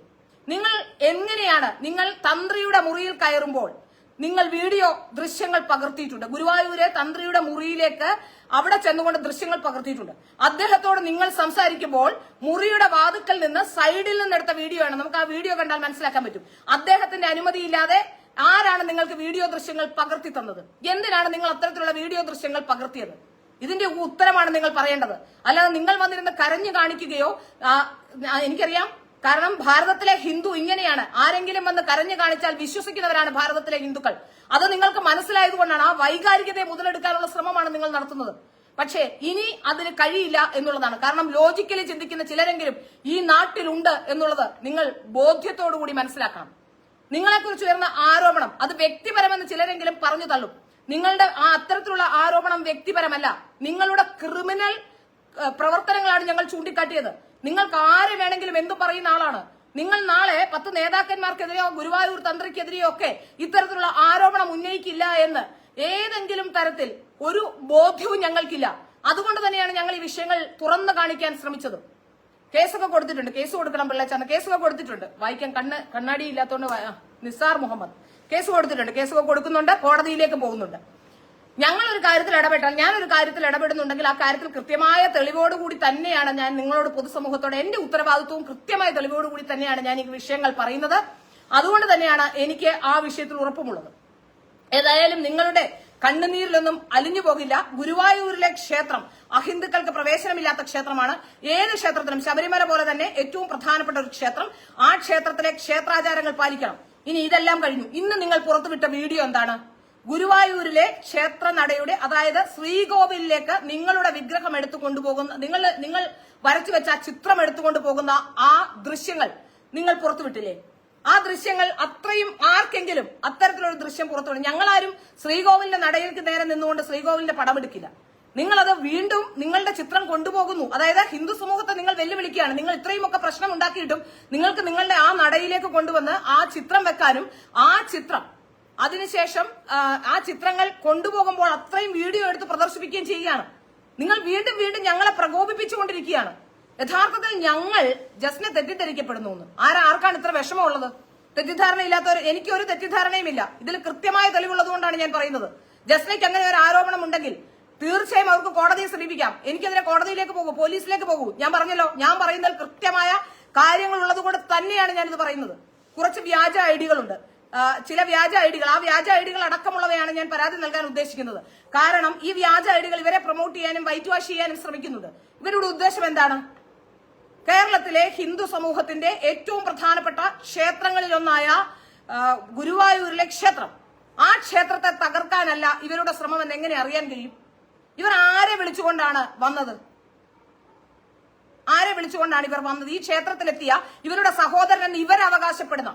നിങ്ങൾ തന്ത്രിയുടെ മുറിയിൽ കയറുമ്പോൾ നിങ്ങൾ വീഡിയോ ദൃശ്യങ്ങൾ പകർത്തിയിട്ടുണ്ട്. ഗുരുവായൂരെ തന്ത്രിയുടെ മുറിയിലേക്ക് അവിടെ ചെന്നുകൊണ്ട് ദൃശ്യങ്ങൾ പകർത്തിയിട്ടുണ്ട്. അദ്ദേഹത്തോട് നിങ്ങൾ സംസാരിക്കുമ്പോൾ മുറിയുടെ വാതുക്കൽ നിന്ന് സൈഡിൽ നിന്നെടുത്ത വീഡിയോ ആണ്. നമുക്ക് ആ വീഡിയോ കണ്ടാൽ മനസ്സിലാക്കാൻ പറ്റും. അദ്ദേഹത്തിന്റെ അനുമതിയില്ലാതെ ആരാണ് നിങ്ങൾക്ക് വീഡിയോ ദൃശ്യങ്ങൾ പകർത്തി തന്നത്? എന്തിനാണ് നിങ്ങൾ അത്തരത്തിലുള്ള വീഡിയോ ദൃശ്യങ്ങൾ പകർത്തിയത്? ഇതിന്റെ ഉത്തരമാണ് നിങ്ങൾ പറയേണ്ടത്. അല്ലാതെ നിങ്ങൾ വന്നിരുന്ന് കരഞ്ഞു കാണിക്കുകയോ, എനിക്കറിയാം, കാരണം ഭാരതത്തിലെ ഹിന്ദു ഇങ്ങനെയാണ്. ആരെങ്കിലും വന്ന് കരഞ്ഞു കാണിച്ചാൽ വിശ്വസിക്കുന്നവരാണ് ഭാരതത്തിലെ ഹിന്ദുക്കൾ. അത് നിങ്ങൾക്ക് മനസ്സിലായതുകൊണ്ടാണ് ആ വൈകാരികതയെ മുതലെടുക്കാനുള്ള ശ്രമമാണ് നിങ്ങൾ നടത്തുന്നത്. പക്ഷേ ഇനി അതിന് കഴിയില്ല എന്നുള്ളതാണ്. കാരണം ലോജിക്കലി ചിന്തിക്കുന്ന ചിലരെങ്കിലും ഈ നാട്ടിലുണ്ട് എന്നുള്ളത് നിങ്ങൾ ബോധ്യത്തോടുകൂടി മനസ്സിലാക്കണം. നിങ്ങളെക്കുറിച്ച് ഉയർന്ന ആരോപണം അത് വ്യക്തിപരമെന്ന് ചിലരെങ്കിലും പറഞ്ഞു തള്ളും. നിങ്ങളുടെ ആ അത്തരത്തിലുള്ള ആരോപണം വ്യക്തിപരമല്ല, നിങ്ങളുടെ ക്രിമിനൽ പ്രവർത്തനങ്ങളാണ് ഞങ്ങൾ ചൂണ്ടിക്കാട്ടിയത്. നിങ്ങൾക്ക് ആരെ വേണമെങ്കിലും എന്തു പറയുന്ന ആളാണ് നിങ്ങൾ. നാളെ 10 നേതാക്കന്മാർക്കെതിരെയോ ഗുരുവായൂർ തന്ത്രിക്കെതിരെയോ ഒക്കെ ഇത്തരത്തിലുള്ള ആരോപണം ഉന്നയിക്കില്ല എന്ന് ഏതെങ്കിലും തരത്തിൽ ഒരു ബോധ്യവും ഞങ്ങൾക്കില്ല. അതുകൊണ്ട് തന്നെയാണ് ഞങ്ങൾ ഈ വിഷയങ്ങൾ തുറന്നു കാണിക്കാൻ ശ്രമിച്ചത്. കേസൊക്കെ കൊടുത്തിട്ടുണ്ട്, കേസ് കൊടുക്കണം പിള്ളേച്ചാന്ന്, കേസൊക്കെ കൊടുത്തിട്ടുണ്ട്. വായിക്കാൻ കണ്ണാടി ഇല്ലാത്തതുകൊണ്ട് നിസാർ മുഹമ്മദ് കേസ് കൊടുത്തിട്ടുണ്ട്, കേസൊക്കെ കൊടുക്കുന്നുണ്ട്, കോടതിയിലേക്ക് പോകുന്നുണ്ട്. ഞാനൊരു കാര്യത്തിൽ ഇടപെടുന്നുണ്ടെങ്കിൽ ആ കാര്യത്തിൽ കൃത്യമായ തെളിവോടുകൂടി തന്നെയാണ് ഞാൻ നിങ്ങളോട്, പൊതുസമൂഹത്തോടെ എന്റെ ഉത്തരവാദിത്വവും കൃത്യമായ തെളിവോടുകൂടി തന്നെയാണ് ഞാൻ ഈ വിഷയങ്ങൾ പറയുന്നത്. അതുകൊണ്ട് തന്നെയാണ് എനിക്ക് ആ വിഷയത്തിൽ ഉറപ്പുമുള്ളത്. ഏതായാലും നിങ്ങളുടെ കണ്ണുനീരിലൊന്നും അലിഞ്ഞു പോകില്ല. ഗുരുവായൂരിലെ ക്ഷേത്രം അഹിന്ദുക്കൾക്ക് പ്രവേശനമില്ലാത്ത ക്ഷേത്രമാണ്. ഏത് ക്ഷേത്രത്തിനും, ശബരിമല പോലെ തന്നെ ഏറ്റവും പ്രധാനപ്പെട്ട ഒരു ക്ഷേത്രം. ആ ക്ഷേത്രത്തിലെ ക്ഷേത്രാചാരങ്ങൾ പാലിക്കണം. ഇനി ഇതെല്ലാം കഴിഞ്ഞു. ഇന്ന് നിങ്ങൾ പുറത്തുവിട്ട വീഡിയോ എന്താണ്? ഗുരുവായൂരിലെ ക്ഷേത്രനടയുടെ, അതായത് ശ്രീകോവിലേക്ക് നിങ്ങളുടെ വിഗ്രഹം എടുത്തു കൊണ്ടുപോകുന്ന, നിങ്ങൾ വരച്ചു വെച്ച ആ ചിത്രം എടുത്തുകൊണ്ട് പോകുന്ന ആ ദൃശ്യങ്ങൾ നിങ്ങൾ പുറത്തുവിട്ടില്ലേ? ആ ദൃശ്യങ്ങൾ അത്രയും ആർക്കെങ്കിലും അത്തരത്തിലൊരു ദൃശ്യം പുറത്തുവിടും. ഞങ്ങളാരും ശ്രീകോവിലിന്റെ നടയിലേക്ക് നേരെ നിന്നുകൊണ്ട് ശ്രീകോവിലിന്റെ പടമെടുക്കില്ല. നിങ്ങളത് വീണ്ടും നിങ്ങളുടെ ചിത്രം കൊണ്ടുപോകുന്നു. അതായത് ഹിന്ദു സമൂഹത്തെ നിങ്ങൾ വെല്ലുവിളിക്കുകയാണ്. നിങ്ങൾ ഇത്രയുമൊക്കെ പ്രശ്നം ഉണ്ടാക്കിയിട്ടും നിങ്ങൾക്ക് നിങ്ങളുടെ ആ നടയിലേക്ക് കൊണ്ടുവന്ന് ആ ചിത്രം വെക്കാനും, ആ ചിത്രം അതിനുശേഷം ആ ചിത്രങ്ങൾ കൊണ്ടുപോകുമ്പോൾ അത്രയും വീഡിയോ എടുത്ത് പ്രദർശിപ്പിക്കുകയും ചെയ്യുകയാണ്. നിങ്ങൾ വീണ്ടും വീണ്ടും ഞങ്ങളെ പ്രകോപിപ്പിച്ചുകൊണ്ടിരിക്കുകയാണ്. യഥാർത്ഥത്തിൽ ഞങ്ങൾ ജസ്റ്റിനെ തെറ്റിദ്ധരിക്കപ്പെടുന്നു. ആർക്കാണ് ഇത്ര വിഷമമുള്ളത്? തെറ്റിദ്ധാരണയില്ലാത്തവർ, എനിക്കൊരു തെറ്റിദ്ധാരണയുമില്ല. ഇതിൽ കൃത്യമായ തെളിവുള്ളതുകൊണ്ടാണ് ഞാൻ പറയുന്നത്. ജസ്റ്റിനയ്ക്ക് അങ്ങനെ ഒരു ആരോപണം ഉണ്ടെങ്കിൽ തീർച്ചയായും അവർക്ക് കോടതിയെ സമീപിക്കാം. എനിക്കെതിരെ കോടതിയിലേക്ക് പോകൂ, പോലീസിലേക്ക് പോകൂ. ഞാൻ പറഞ്ഞല്ലോ, ഞാൻ പറയുന്നതിൽ കൃത്യമായ കാര്യങ്ങൾ ഉള്ളതുകൊണ്ട് തന്നെയാണ് ഞാനിത് പറയുന്നത്. കുറച്ച് വ്യാജ ഐഡികളുണ്ട്, ചില വ്യാജ ഐഡികൾ, ആ വ്യാജ ഐഡികൾ അടക്കമുള്ളവയാണ് ഞാൻ പരാതി നൽകാൻ ഉദ്ദേശിക്കുന്നത്. കാരണം ഈ വ്യാജ ഐഡികൾ ഇവരെ പ്രൊമോട്ട് ചെയ്യാനും വൈറ്റ് വാഷ് ചെയ്യാനും ശ്രമിക്കുന്നുണ്ട്. ഇവരുടെ ഉദ്ദേശം എന്താണ്? കേരളത്തിലെ ഹിന്ദു സമൂഹത്തിന്റെ ഏറ്റവും പ്രധാനപ്പെട്ട ക്ഷേത്രങ്ങളിലൊന്നായ ഗുരുവായൂരിലെ ക്ഷേത്രം. ആ ക്ഷേത്രത്തെ തകർക്കാനല്ല ഇവരുടെ ശ്രമം എന്ന് എങ്ങനെ അറിയാൻ കഴിയും? ഇവർ ആരെ വിളിച്ചുകൊണ്ടാണ് വന്നത്? ആരെ വിളിച്ചുകൊണ്ടാണ് ഇവർ വന്നത്? ഈ ക്ഷേത്രത്തിലെത്തിയ ഇവരുടെ സഹോദരൻ എന്ന് ഇവരവകാശപ്പെടുന്ന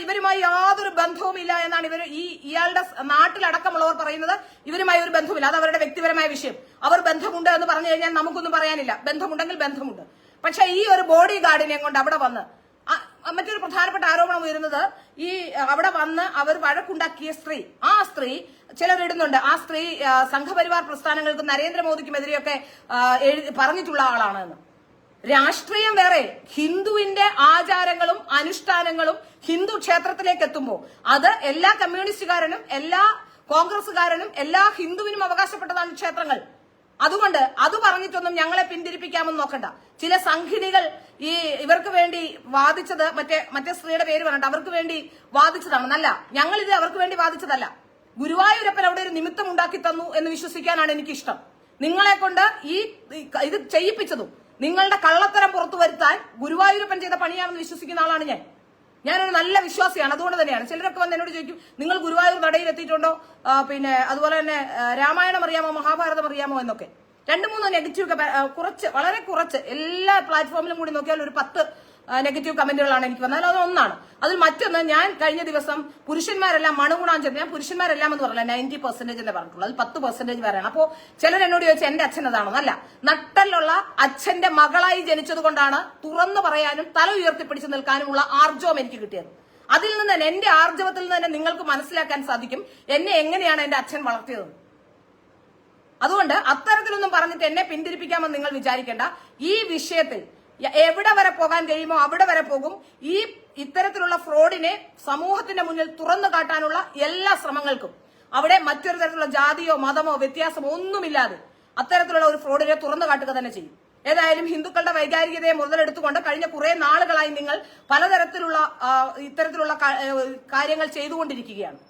ഇവരുമായി യാതൊരു ബന്ധവുമില്ല എന്നാണ് ഇയാളുടെ നാട്ടിലടക്കമുള്ളവർ പറയുന്നത്. ഇവരുമായി ഒരു ബന്ധവുമില്ല, അത് അവരുടെ വ്യക്തിപരമായ വിഷയം. അവർ ബന്ധമുണ്ട് എന്ന് പറഞ്ഞു കഴിഞ്ഞാൽ നമുക്കൊന്നും പറയാനില്ല. ബന്ധമുണ്ടെങ്കിൽ ബന്ധമുണ്ട്. പക്ഷെ ഈ ഒരു ബോഡി ഗാർഡിനെ കൊണ്ട് അവിടെ വന്ന് മറ്റൊരു പ്രധാനപ്പെട്ട ആരോപണം ഉയരുന്നത്, ഈ അവിടെ വന്ന് അവർ വഴക്കുണ്ടാക്കിയ സ്ത്രീ, ആ സ്ത്രീ ചിലരിടുന്നുണ്ട്, ആ സ്ത്രീ സംഘപരിവാർ പ്രസ്ഥാനങ്ങൾക്കും നരേന്ദ്രമോദിക്കുമെതിരെയൊക്കെ പറഞ്ഞിട്ടുള്ള ആളാണ് എന്ന്. രാഷ്ട്രീയം വേറെ, ഹിന്ദുവിന്റെ ആചാരങ്ങളും അനുഷ്ഠാനങ്ങളും ഹിന്ദു ക്ഷേത്രത്തിലേക്ക് എത്തുമ്പോൾ അത് എല്ലാ കമ്മ്യൂണിസ്റ്റുകാരനും എല്ലാ കോൺഗ്രസുകാരനും എല്ലാ ഹിന്ദുവിനും അവകാശപ്പെട്ടതാണ് ക്ഷേത്രങ്ങൾ. അതുകൊണ്ട് അത് പറഞ്ഞിട്ടൊന്നും ഞങ്ങളെ പിന്തിരിപ്പിക്കാമെന്ന് നോക്കണ്ട. ചില സംഘിണികൾ ഇവർക്ക് വേണ്ടി വാദിച്ചത്, മറ്റേ സ്ത്രീയുടെ പേര് പറഞ്ഞിട്ട് അവർക്ക് വേണ്ടി വാദിച്ചതാണ്. നല്ല, ഞങ്ങളിത് അവർക്ക് വേണ്ടി വാദിച്ചതല്ല. ഗുരുവായൂരപ്പൻ അവിടെ ഒരു നിമിത്തം ഉണ്ടാക്കി തന്നു എന്ന് വിശ്വസിക്കാനാണ് എനിക്കിഷ്ടം. നിങ്ങളെ കൊണ്ട് ഇത് ചെയ്യിപ്പിച്ചതും നിങ്ങളുടെ കള്ളത്തരം പുറത്തു വരുത്താൻ ഗുരുവായൂരപ്പൻ ചെയ്ത പണിയാണെന്ന് വിശ്വസിക്കുന്ന ആളാണ് ഞാനൊരു നല്ല വിശ്വാസിയാണ്. അതുകൊണ്ട് തന്നെയാണ് ചിലരൊക്കെ വന്ന് എന്നോട് ചോദിക്കും, നിങ്ങൾ ഗുരുവായൂർ നടയിൽ എത്തിയിട്ടുണ്ടോ, പിന്നെ അതുപോലെ തന്നെ രാമായണം അറിയാമോ, മഹാഭാരതം അറിയാമോ എന്നൊക്കെ. 2-3 നെഗറ്റീവ്, വളരെ കുറച്ച്, എല്ലാ പ്ലാറ്റ്ഫോമിലും കൂടി നോക്കിയാൽ ഒരു 10 നെഗറ്റീവ് കമന്റുകളാണ് എനിക്ക് വന്നത്. അത് ഒന്നാണ്. അതിൽ മറ്റൊന്ന്, ഞാൻ കഴിഞ്ഞ ദിവസം പുരുഷന്മാരെല്ലാം മണുകുണാഞ്ചത്, ഞാൻ പുരുഷന്മാരെല്ലാം എന്ന് പറഞ്ഞില്ല, 90% എന്നേ പറഞ്ഞിട്ടുള്ളൂ. അതിൽ 10% വരെയാണ്. അപ്പോ ചിലർ എന്നോട് ചോദിച്ചാൽ എന്റെ അച്ഛൻ അതാണോ? അല്ല, നട്ടലുള്ള അച്ഛന്റെ മകളായി ജനിച്ചത് കൊണ്ടാണ് തുറന്നു പറയാനും തല ഉയർത്തിപ്പിടിച്ചു നിൽക്കാനുമുള്ള ആർജവം എനിക്ക് കിട്ടിയത്. അതിൽ നിന്ന് തന്നെ, എന്റെ ആർജവത്തിൽ നിന്ന് തന്നെ നിങ്ങൾക്ക് മനസ്സിലാക്കാൻ സാധിക്കും എന്നെ എങ്ങനെയാണ് എന്റെ അച്ഛൻ വളർത്തിയത്. അതുകൊണ്ട് അത്തരത്തിലൊന്നും പറഞ്ഞിട്ട് എന്നെ പിന്തിരിപ്പിക്കാമെന്ന് നിങ്ങൾ വിചാരിക്കേണ്ട. ഈ വിഷയത്തിൽ എവിടെ വരെ പോകാൻ കഴിയുമോ അവിടെ വരെ പോകും. ഇത്തരത്തിലുള്ള ഫ്രോഡിനെ സമൂഹത്തിന്റെ മുന്നിൽ തുറന്നു കാട്ടാനുള്ള എല്ലാ ശ്രമങ്ങൾക്കും അവിടെ മറ്റൊരു തരത്തിലുള്ള ജാതിയോ മതമോ വ്യത്യാസമോ ഒന്നുമില്ലാതെ അത്തരത്തിലുള്ള ഒരു ഫ്രോഡിനെ തുറന്നു കാട്ടുക തന്നെ ചെയ്യും. ഏതായാലും ഹിന്ദുക്കളുടെ വൈകാരികതയെ മുതലെടുത്തുകൊണ്ട് കഴിഞ്ഞ കുറെ നാളുകളായി നിങ്ങൾ പലതരത്തിലുള്ള ഇത്തരത്തിലുള്ള കാര്യങ്ങൾ ചെയ്തുകൊണ്ടിരിക്കുകയാണ്.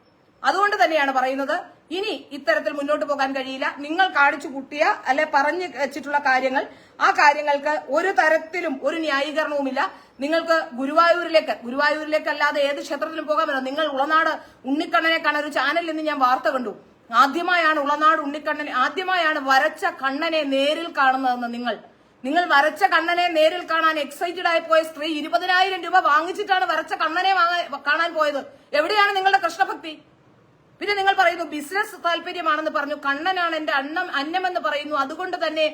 അതുകൊണ്ട് തന്നെയാണ് പറയുന്നത്, ഇനി ഇത്തരത്തിൽ മുന്നോട്ട് പോകാൻ കഴിയില്ല. നിങ്ങൾ കാണിച്ചു കൂട്ടിയ അല്ലെ പറഞ്ഞു വെച്ചിട്ടുള്ള കാര്യങ്ങൾ, ആ കാര്യങ്ങൾക്ക് ഒരു തരത്തിലും ഒരു ന്യായീകരണവുമില്ല. നിങ്ങൾക്ക് ഗുരുവായൂരിലേക്ക് അല്ലാതെ ഏത് ക്ഷേത്രത്തിലും പോകാമല്ലോ. നിങ്ങൾ ഉളനാട് ഉണ്ണിക്കണ്ണനെ കാണാൻ ഒരു ചാനലിൽ നിന്ന് ഞാൻ വാർത്ത കണ്ടു. ആദ്യമായാണ് ഉളനാട് ഉണ്ണിക്കണ്ണനെ, ആദ്യമായാണ് വരച്ച കണ്ണനെ നേരിൽ കാണുന്നതെന്ന്. നിങ്ങൾ വരച്ച കണ്ണനെ നേരിൽ കാണാൻ എക്സൈറ്റഡ് ആയി പോയ സ്ത്രീ 20,000 രൂപ വാങ്ങിച്ചിട്ടാണ് വരച്ച കണ്ണനെ കാണാൻ പോയത്. എവിടെയാണ് നിങ്ങളുടെ കൃഷ്ണഭക്തി? പിന്നെ നിങ്ങൾ പറയുന്നു ബിസിനസ് താല്പര്യമാണെന്ന് പറഞ്ഞു. കണ്ണനാണ് എന്റെ അന്നമെന്ന് പറയുന്നു. അതുകൊണ്ട് തന്നെ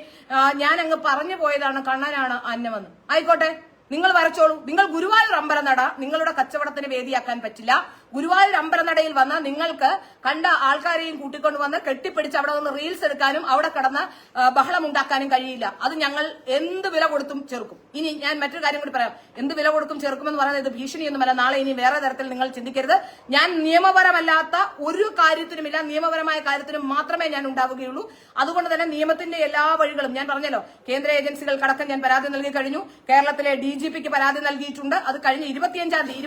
ഞാൻ അങ്ങ് പറഞ്ഞു പോയതാണ് കണ്ണനാണ് അന്നമെന്ന്. ആയിക്കോട്ടെ, നിങ്ങൾ വരച്ചോളൂ. നിങ്ങൾ ഗുരുവായൂർ അമ്പലനട നിങ്ങളുടെ കച്ചവടത്തിന് വേദിയാക്കാൻ പറ്റില്ല. ഗുരുവായൂർ അമ്പലനടയിൽ വന്ന് നിങ്ങൾക്ക് കണ്ട ആൾക്കാരെയും കൂട്ടിക്കൊണ്ടുവന്ന് കെട്ടിപ്പിടിച്ച് അവിടെ നിന്ന് റീൽസ് എടുക്കാനും അവിടെ കിടന്ന് ബഹളം ഉണ്ടാക്കാനും കഴിയില്ല. അത് ഞങ്ങൾ എന്ത് വില കൊടുത്തും ചെറുക്കും. ഇനി ഞാൻ മറ്റൊരു കാര്യം കൂടി പറയാം. എന്ത് വില കൊടുക്കും ചെറുക്കുമെന്ന് പറയുന്നത് ഇത് ഭീഷണിയൊന്നുമല്ല. നാളെ ഇനി വേറെ തരത്തിൽ നിങ്ങൾ ചിന്തിക്കരുത്. ഞാൻ നിയമപരമല്ലാത്ത ഒരു കാര്യത്തിനുമില്ല, നിയമപരമായ കാര്യത്തിനും മാത്രമേ ഞാൻ ഉണ്ടാവുകയുള്ളൂ. അതുകൊണ്ട് തന്നെ നിയമത്തിന്റെ എല്ലാ വഴികളും ഞാൻ പറഞ്ഞല്ലോ, കേന്ദ്ര ഏജൻസികൾക്കടക്കം ഞാൻ പരാതി നൽകി കഴിഞ്ഞു. കേരളത്തിലെ DGPക്ക് പരാതി നൽകിയിട്ടുണ്ട്. അത് കഴിഞ്ഞ 25-ാം തീയതി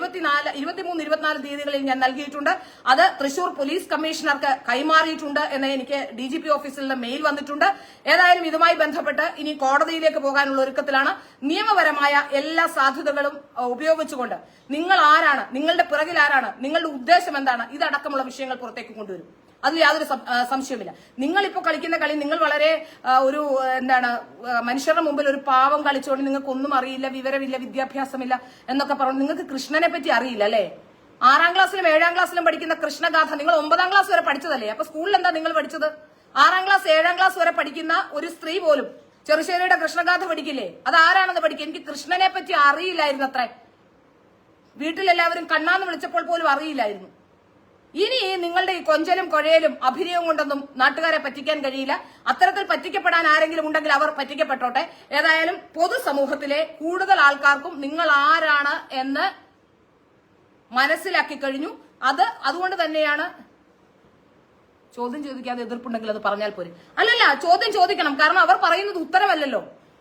23-24 തീയതികളിൽ ഞാൻ നൽകിയിട്ടുണ്ട്. അത് തൃശൂർ പോലീസ് കമ്മീഷണർക്ക് കൈമാറിയിട്ടുണ്ട് എന്ന് എനിക്ക് DGP ഓഫീസിൽ നിന്ന് മെയിൽ വന്നിട്ടുണ്ട്. ഏതായാലും ഇതുമായി ബന്ധപ്പെട്ട് ഇനി കോടതിയിലേക്ക് പോകാനുള്ള ഒരുക്കത്തിലാണ്. നിയമപരമായ എല്ലാ സാധ്യതകളും ഉപയോഗിച്ചുകൊണ്ട് നിങ്ങൾ ആരാണ്, നിങ്ങളുടെ പിറകിൽ ആരാണ്, നിങ്ങളുടെ ഉദ്ദേശം എന്താണ്, ഇതടക്കമുള്ള വിഷയങ്ങൾ പുറത്തേക്ക് കൊണ്ടുവരും. അതിൽ യാതൊരു സംശയമില്ല. നിങ്ങളിപ്പോ കളിക്കുന്ന കളി, നിങ്ങൾ വളരെ ഒരു മനുഷ്യരുടെ മുമ്പിൽ ഒരു പാവം കളിച്ചുകൊണ്ട് നിങ്ങൾക്കൊന്നും അറിയില്ല, വിവരമില്ല, വിദ്യാഭ്യാസമില്ല എന്നൊക്കെ പറഞ്ഞു. നിങ്ങൾക്ക് കൃഷ്ണനെ പറ്റി അറിയില്ല അല്ലേ? 6-ാം ക്ലാസ്സിലും 7-ാം ക്ലാസ്സിലും പഠിക്കുന്ന കൃഷ്ണഗാഥ നിങ്ങൾ 9-ാം ക്ലാസ് വരെ പഠിച്ചതല്ലേ? അപ്പൊ സ്കൂളിൽ എന്താ നിങ്ങൾ പഠിച്ചത്? 6-ാം ക്ലാസ് 7-ാം ക്ലാസ് വരെ പഠിക്കുന്ന ഒരു സ്ത്രീ പോലും ചെറുശ്ശേരിയുടെ കൃഷ്ണഗാഥ പഠിക്കില്ലേ? അത് ആരാണെന്ന് പഠിക്കുക. എനിക്ക് കൃഷ്ണനെ പറ്റി അറിയില്ലായിരുന്നു. അത്രേ, വീട്ടിലെല്ലാവരും കണ്ണാന്ന് വിളിച്ചപ്പോൾ പോലും അറിയില്ലായിരുന്നു. ഇനി നിങ്ങളുടെ ഈ കൊഞ്ചലും കൊഴയലും അഭിനയവും കൊണ്ടൊന്നും നാട്ടുകാരെ പറ്റിക്കാൻ കഴിയില്ല. അത്തരത്തിൽ പറ്റിക്കപ്പെടാൻ ആരെങ്കിലും ഉണ്ടെങ്കിൽ അവർ പറ്റിക്കപ്പെട്ടോട്ടെ. ഏതായാലും പൊതുസമൂഹത്തിലെ കൂടുതൽ ആൾക്കാർക്കും നിങ്ങൾ ആരാണ് എന്ന് മനസ്സിലാക്കി കഴിഞ്ഞു. അതുകൊണ്ട് തന്നെയാണ് ചോദ്യം ചോദിക്കാതെ എതിർപ്പുണ്ടെങ്കിൽ അത് പറഞ്ഞാൽ പോരെ. അല്ലല്ല, ചോദ്യം ചോദിക്കണം. കാരണം അവർ പറയുന്നത് ഉത്തരമല്ലല്ലോ.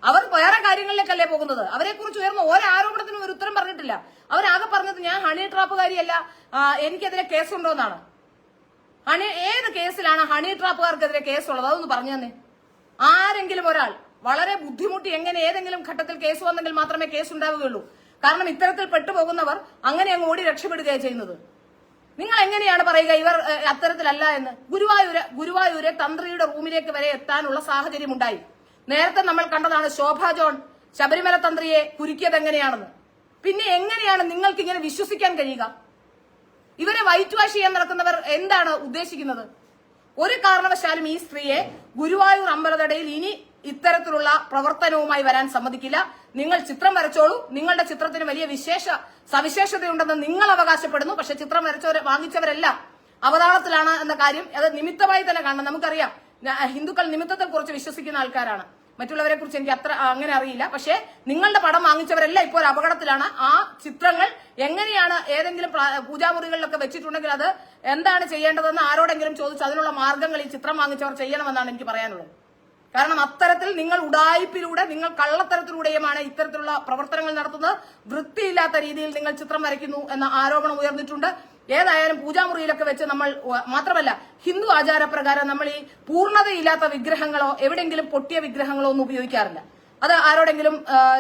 അവർ വേറെ കാര്യങ്ങളിലേക്കല്ലേ പോകുന്നത്. അവരെ കുറിച്ച് ഉയർന്ന ഓരോ ആരോപണത്തിനും ഒരു ഉത്തരം പറഞ്ഞിട്ടില്ല. അവരാകെ പറഞ്ഞത് ഞാൻ ഹണി ട്രാപ്പുകാരിയല്ല, എനിക്കെതിരെ കേസുണ്ടോന്നാണ്. ഏത് കേസിലാണ് ഹണി ട്രാപ്പുകാർക്കെതിരെ കേസുള്ളത്? അതൊന്ന് പറഞ്ഞു തന്നെ. ആരെങ്കിലും ഒരാൾ വളരെ ബുദ്ധിമുട്ടി എങ്ങനെ ഏതെങ്കിലും ഘട്ടത്തിൽ കേസ് വന്നെങ്കിൽ മാത്രമേ കേസ് ഉണ്ടാവുകയുള്ളൂ. കാരണം ഇത്തരത്തിൽ പെട്ടുപോകുന്നവർ അങ്ങനെ അങ്ങ് ഓടി രക്ഷപ്പെടുകയാണ് ചെയ്യുന്നത്. നിങ്ങൾ എങ്ങനെയാണ് പറയുക ഇവർ അത്തരത്തിലല്ല എന്ന്? ഗുരുവായൂര് തന്ത്രിയുടെ റൂമിലേക്ക് വരെ എത്താനുള്ള സാഹചര്യം ഉണ്ടായി. നേരത്തെ നമ്മൾ കണ്ടതാണ് ശോഭാ ജോൺ ശബരിമല തന്ത്രിയെ കുരുക്കിയത് എങ്ങനെയാണെന്ന്. പിന്നെ എങ്ങനെയാണ് നിങ്ങൾക്ക് ഇങ്ങനെ വിശ്വസിക്കാൻ കഴിയുക? ഇവരെ വൈറ്റ് വാഷ് ചെയ്യാൻ നടക്കുന്നവർ എന്താണ് ഉദ്ദേശിക്കുന്നത്? ഒരു കാരണവശാലും ഈ സ്ത്രീയെ ഗുരുവായൂർ അമ്പലനടയിൽ ഇനി ഇത്തരത്തിലുള്ള പ്രവർത്തനവുമായി വരാൻ സമ്മതിക്കില്ല. നിങ്ങൾ ചിത്രം വരച്ചോളൂ. നിങ്ങളുടെ ചിത്രത്തിന് വലിയ സവിശേഷതയുണ്ടെന്ന് നിങ്ങൾ അവകാശപ്പെടുന്നു. പക്ഷെ ചിത്രം വാങ്ങിച്ചവരെല്ലാം അവതാളത്തിലാണ് എന്ന കാര്യം അത് നിമിത്തമായി തന്നെ കാണണം. നമുക്കറിയാം ഹിന്ദുക്കൾ നിമിത്തത്തെ കുറിച്ച് വിശ്വസിക്കുന്ന ആൾക്കാരാണ്. മറ്റുള്ളവരെ കുറിച്ച് എനിക്ക് അത്ര അങ്ങനെ അറിയില്ല. പക്ഷെ നിങ്ങളുടെ പടം വാങ്ങിച്ചവരെല്ലാം ഇപ്പോൾ അപകടത്തിലാണ്. ആ ചിത്രങ്ങൾ എങ്ങനെയാണ് ഏതെങ്കിലും പൂജാമുറികളിലൊക്കെ വെച്ചിട്ടുണ്ടെങ്കിൽ അത് എന്താണ് ചെയ്യേണ്ടതെന്ന് ആരോടെങ്കിലും ചോദിച്ച് അതിനുള്ള മാർഗങ്ങൾ ഈ ചിത്രം വാങ്ങിച്ചവർ ചെയ്യണമെന്നാണ് എനിക്ക് പറയാനുള്ളത്. കാരണം അത്തരത്തിൽ നിങ്ങൾ ഉഡായിപ്പിലൂടെ നിങ്ങൾ കള്ളത്തരത്തിലൂടെയുമാണ് ഇത്തരത്തിലുള്ള പ്രവർത്തനങ്ങൾ നടത്തുന്നത്. വൃത്തിയില്ലാത്ത രീതിയിൽ നിങ്ങൾ ചിത്രം വരയ്ക്കുന്നു എന്ന ആരോപണം ഉയർന്നിട്ടുണ്ട്. ഏതായാലും പൂജാമുറിയിലൊക്കെ വെച്ച് നമ്മൾ മാത്രമല്ല ഹിന്ദു ആചാരപ്രകാരം നമ്മൾ ഈ പൂർണ്ണതയില്ലാത്ത വിഗ്രഹങ്ങളോ എവിടെയെങ്കിലും പൊട്ടിയ വിഗ്രഹങ്ങളോ ഒന്നും ഉപയോഗിക്കാറില്ല. അത് ആരോടെങ്കിലും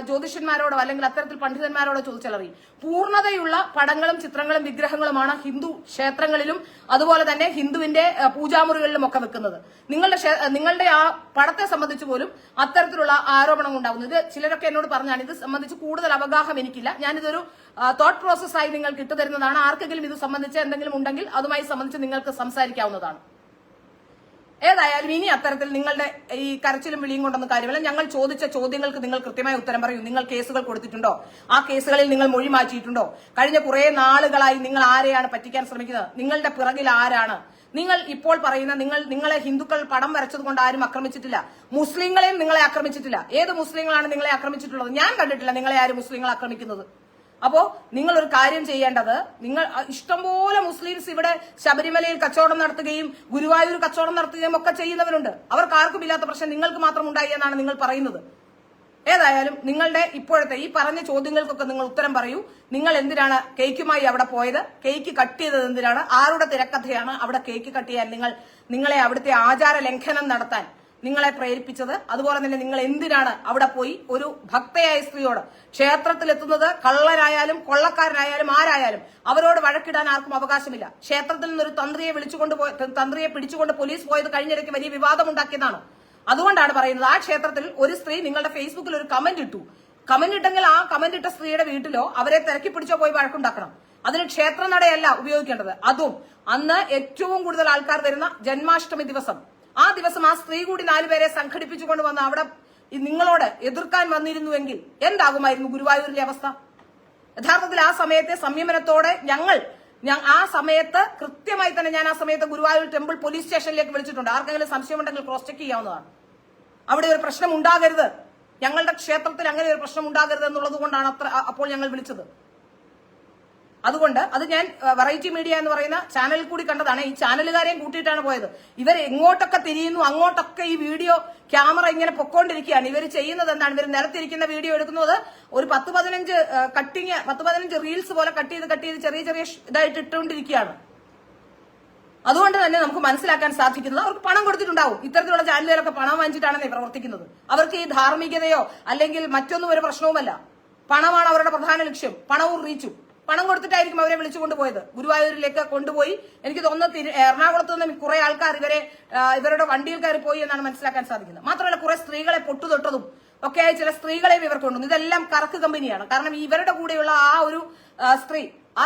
ജ്യോതിഷന്മാരോടോ അല്ലെങ്കിൽ അത്തരത്തിൽ പണ്ഡിതന്മാരോടോ ചോദിച്ചാലറിയും. പൂർണ്ണതയുള്ള പടങ്ങളും ചിത്രങ്ങളും വിഗ്രഹങ്ങളുമാണ് ഹിന്ദു ക്ഷേത്രങ്ങളിലും അതുപോലെ തന്നെ ഹിന്ദുവിന്റെ പൂജാമുറികളിലും ഒക്കെ വെക്കുന്നത്. നിങ്ങളുടെ ആ പടത്തെ സംബന്ധിച്ച് പോലും അത്തരത്തിലുള്ള ആരോപണം ഉണ്ടാകുന്നു. ഇത് ചിലരൊക്കെ എന്നോട് പറഞ്ഞാണ്. ഇത് സംബന്ധിച്ച് കൂടുതൽ അവഗാഹം എനിക്കില്ല. ഞാനിതൊരു തോട്ട് പ്രോസസ്സായി നിങ്ങൾക്ക് ഇട്ടുതരുന്നതാണ്. ആർക്കെങ്കിലും ഇത് സംബന്ധിച്ച് എന്തെങ്കിലും ഉണ്ടെങ്കിൽ അതുമായി സംബന്ധിച്ച് നിങ്ങൾക്ക് സംസാരിക്കാവുന്നതാണ്. ഏതായാലും ഇനി അത്തരത്തിൽ നിങ്ങളുടെ ഈ കരച്ചിലും വിളിയും കൊണ്ടൊന്നും കാര്യമില്ല. ഞങ്ങൾ ചോദിച്ച ചോദ്യങ്ങൾക്ക് നിങ്ങൾ കൃത്യമായ ഉത്തരം പറയൂ. നിങ്ങൾ കേസുകൾ കൊടുത്തിട്ടുണ്ടോ? ആ കേസുകളിൽ നിങ്ങൾ മൊഴി മാറ്റിയിട്ടുണ്ടോ? കഴിഞ്ഞ കുറെ നാളുകളായി നിങ്ങൾ ആരെയാണ് പറ്റിക്കാൻ ശ്രമിക്കുന്നത്? നിങ്ങളുടെ പിറകിൽ ആരാണ്? നിങ്ങൾ ഇപ്പോൾ പറയുന്ന നിങ്ങളെ ഹിന്ദുക്കൾ പടം വരച്ചത് കൊണ്ട് ആരും ആക്രമിച്ചിട്ടില്ല. മുസ്ലിങ്ങളെയും നിങ്ങളെ ആക്രമിച്ചിട്ടില്ല. ഏത് മുസ്ലിങ്ങളാണ് നിങ്ങളെ ആക്രമിച്ചിട്ടുള്ളത്? ഞാൻ കണ്ടിട്ടില്ല നിങ്ങളെ ആരും മുസ്ലിങ്ങൾ ആക്രമിക്കുന്നത്. അപ്പോ നിങ്ങൾ ഒരു കാര്യം ചെയ്യേണ്ടത്, നിങ്ങൾ ഇഷ്ടംപോലെ മുസ്ലിംസ് ഇവിടെ ശബരിമലയിൽ കച്ചവടം നടത്തുകയും ഗുരുവായൂർ കച്ചവടം നടത്തുകയും ഒക്കെ ചെയ്യുന്നവരുണ്ട്. അവർക്ക് ആർക്കും ഇല്ലാത്ത പ്രശ്നം നിങ്ങൾക്ക് മാത്രം ഉണ്ടായി എന്നാണ് നിങ്ങൾ പറയുന്നത്. ഏതായാലും നിങ്ങളുടെ ഇപ്പോഴത്തെ ഈ പറഞ്ഞ ചോദ്യങ്ങൾക്കൊക്കെ നിങ്ങൾ ഉത്തരം പറയൂ. നിങ്ങൾ എന്തിനാണ് കേക്കുമായി അവിടെ പോയത്? കേക്ക് കട്ട് ചെയ്തത് എന്തിനാണ്? ആരുടെ തിരക്കഥയാണ് അവിടെ കേക്ക് കട്ട് ചെയ്യാൻ നിങ്ങളെ അവിടുത്തെ ആചാര ലംഘനം നടത്താൻ നിങ്ങളെ പ്രേരിപ്പിച്ചത്? അതുപോലെ തന്നെ നിങ്ങൾ എന്തിനാണ് അവിടെ പോയി ഒരു ഭക്തയായ സ്ത്രീയോട് ക്ഷേത്രത്തിലെത്തുന്നത്? കള്ളനായാലും കൊള്ളക്കാരനായാലും ആരായാലും അവരോട് വഴക്കിടാൻ ആർക്കും അവകാശമില്ല. ക്ഷേത്രത്തിൽ നിന്നൊരു തന്ത്രിയെ പിടിച്ചുകൊണ്ട് പോലീസ് പോയത് കഴിഞ്ഞിടയ്ക്ക് വലിയ വിവാദമുണ്ടാക്കിയതാണ്. അതുകൊണ്ടാണ് പറയുന്നത് ആ ക്ഷേത്രത്തിൽ ഒരു സ്ത്രീ നിങ്ങളുടെ ഫേസ്ബുക്കിൽ ഒരു കമന്റ് ഇട്ടു. കമന്റ് ഇട്ടെങ്കിൽ ആ കമന്റ് ഇട്ട സ്ത്രീയുടെ വീട്ടിലോ അവരെ തിരക്കി പിടിച്ചോ പോയി വഴക്കുണ്ടാക്കണം. അതിന് ക്ഷേത്രനടയല്ല ഉപയോഗിക്കേണ്ടത്. അതും അന്ന് ഏറ്റവും കൂടുതൽ ആൾക്കാർ വരുന്ന ജന്മാഷ്ടമി ദിവസം, ആ ദിവസം ആ സ്ത്രീ കൂടി 4 പേരെ സംഘടിപ്പിച്ചുകൊണ്ട് വന്ന് അവിടെ നിങ്ങളോട് എതിർക്കാൻ വന്നിരുന്നുവെങ്കിൽ എന്താകുമായിരുന്നു ഗുരുവായൂരിലെ അവസ്ഥ? യഥാർത്ഥത്തിൽ ആ സമയത്തെ സംയമനത്തോടെ ആ സമയത്ത് കൃത്യമായി തന്നെ ഞാൻ ആ സമയത്ത് ഗുരുവായൂർ ടെമ്പിൾ പോലീസ് സ്റ്റേഷനിലേക്ക് വിളിച്ചിട്ടുണ്ട്. ആർക്കെങ്കിലും സംശയമുണ്ടെങ്കിൽ ക്രോസ് ചെക്ക് ചെയ്യാവുന്നതാണ്. അവിടെ ഒരു പ്രശ്നം ഉണ്ടാകരുത്, ഞങ്ങളുടെ ക്ഷേത്രത്തിൽ അങ്ങനെ ഒരു പ്രശ്നം ഉണ്ടാകരുത് എന്നുള്ളത് കൊണ്ടാണ് അപ്പോൾ ഞങ്ങൾ വിളിച്ചത്. അതുകൊണ്ട് അത് ഞാൻ വെറൈറ്റി മീഡിയ എന്ന് പറയുന്ന ചാനലിൽ കൂടി കണ്ടതാണ്. ഈ ചാനലുകാരെയും കൂട്ടിയിട്ടാണ് പോയത്. ഇവർ എങ്ങോട്ടൊക്കെ തിരിയുന്നു അങ്ങോട്ടൊക്കെ ഈ വീഡിയോ ക്യാമറ ഇങ്ങനെ പൊക്കോണ്ടിരിക്കുകയാണ്. ഇവർ ചെയ്യുന്നത് എന്താണ്? ഇവർ നിലത്തിരിക്കുന്ന വീഡിയോ എടുക്കുന്നത് ഒരു 10-15 റീൽസ് പോലെ കട്ട് ചെയ്ത് ചെറിയ ഇതായിട്ട് ഇട്ടുകൊണ്ടിരിക്കുകയാണ്. അതുകൊണ്ട് തന്നെ നമുക്ക് മനസ്സിലാക്കാൻ സാധിക്കുന്നത് അവർക്ക് പണം കൊടുത്തിട്ടുണ്ടാവും. ഇത്തരത്തിലുള്ള ചാനലുകാരൊക്കെ പണം വാങ്ങിച്ചിട്ടാണ് പ്രവർത്തിക്കുന്നത്. അവർക്ക് ഈ ധാർമ്മികതയോ അല്ലെങ്കിൽ മറ്റൊന്നും ഒരു പ്രശ്നവുമല്ല. പണമാണ് അവരുടെ പ്രധാന ലക്ഷ്യം. പണവും റീച്ചും. പണം കൊടുത്തിട്ടായിരിക്കും അവരെ വിളിച്ചുകൊണ്ട് പോയത്. ഗുരുവായൂരിലേക്ക് കൊണ്ടുപോയി. എനിക്ക് തോന്നുന്നു എറണാകുളത്ത് നിന്ന് കുറെ ആൾക്കാർ ഇവരുടെ വണ്ടിയിൽ കയറി പോയി എന്നാണ് മനസ്സിലാക്കാൻ സാധിക്കുന്നത്. മാത്രമല്ല കുറെ സ്ത്രീകളെ പൊട്ടുതൊട്ടതും ഒക്കെ ചില സ്ത്രീകളെയും ഇവർ കൊണ്ടുവന്നു. ഇതെല്ലാം കറക്ക് കമ്പനിയാണ്. കാരണം ഇവരുടെ കൂടെയുള്ള ആ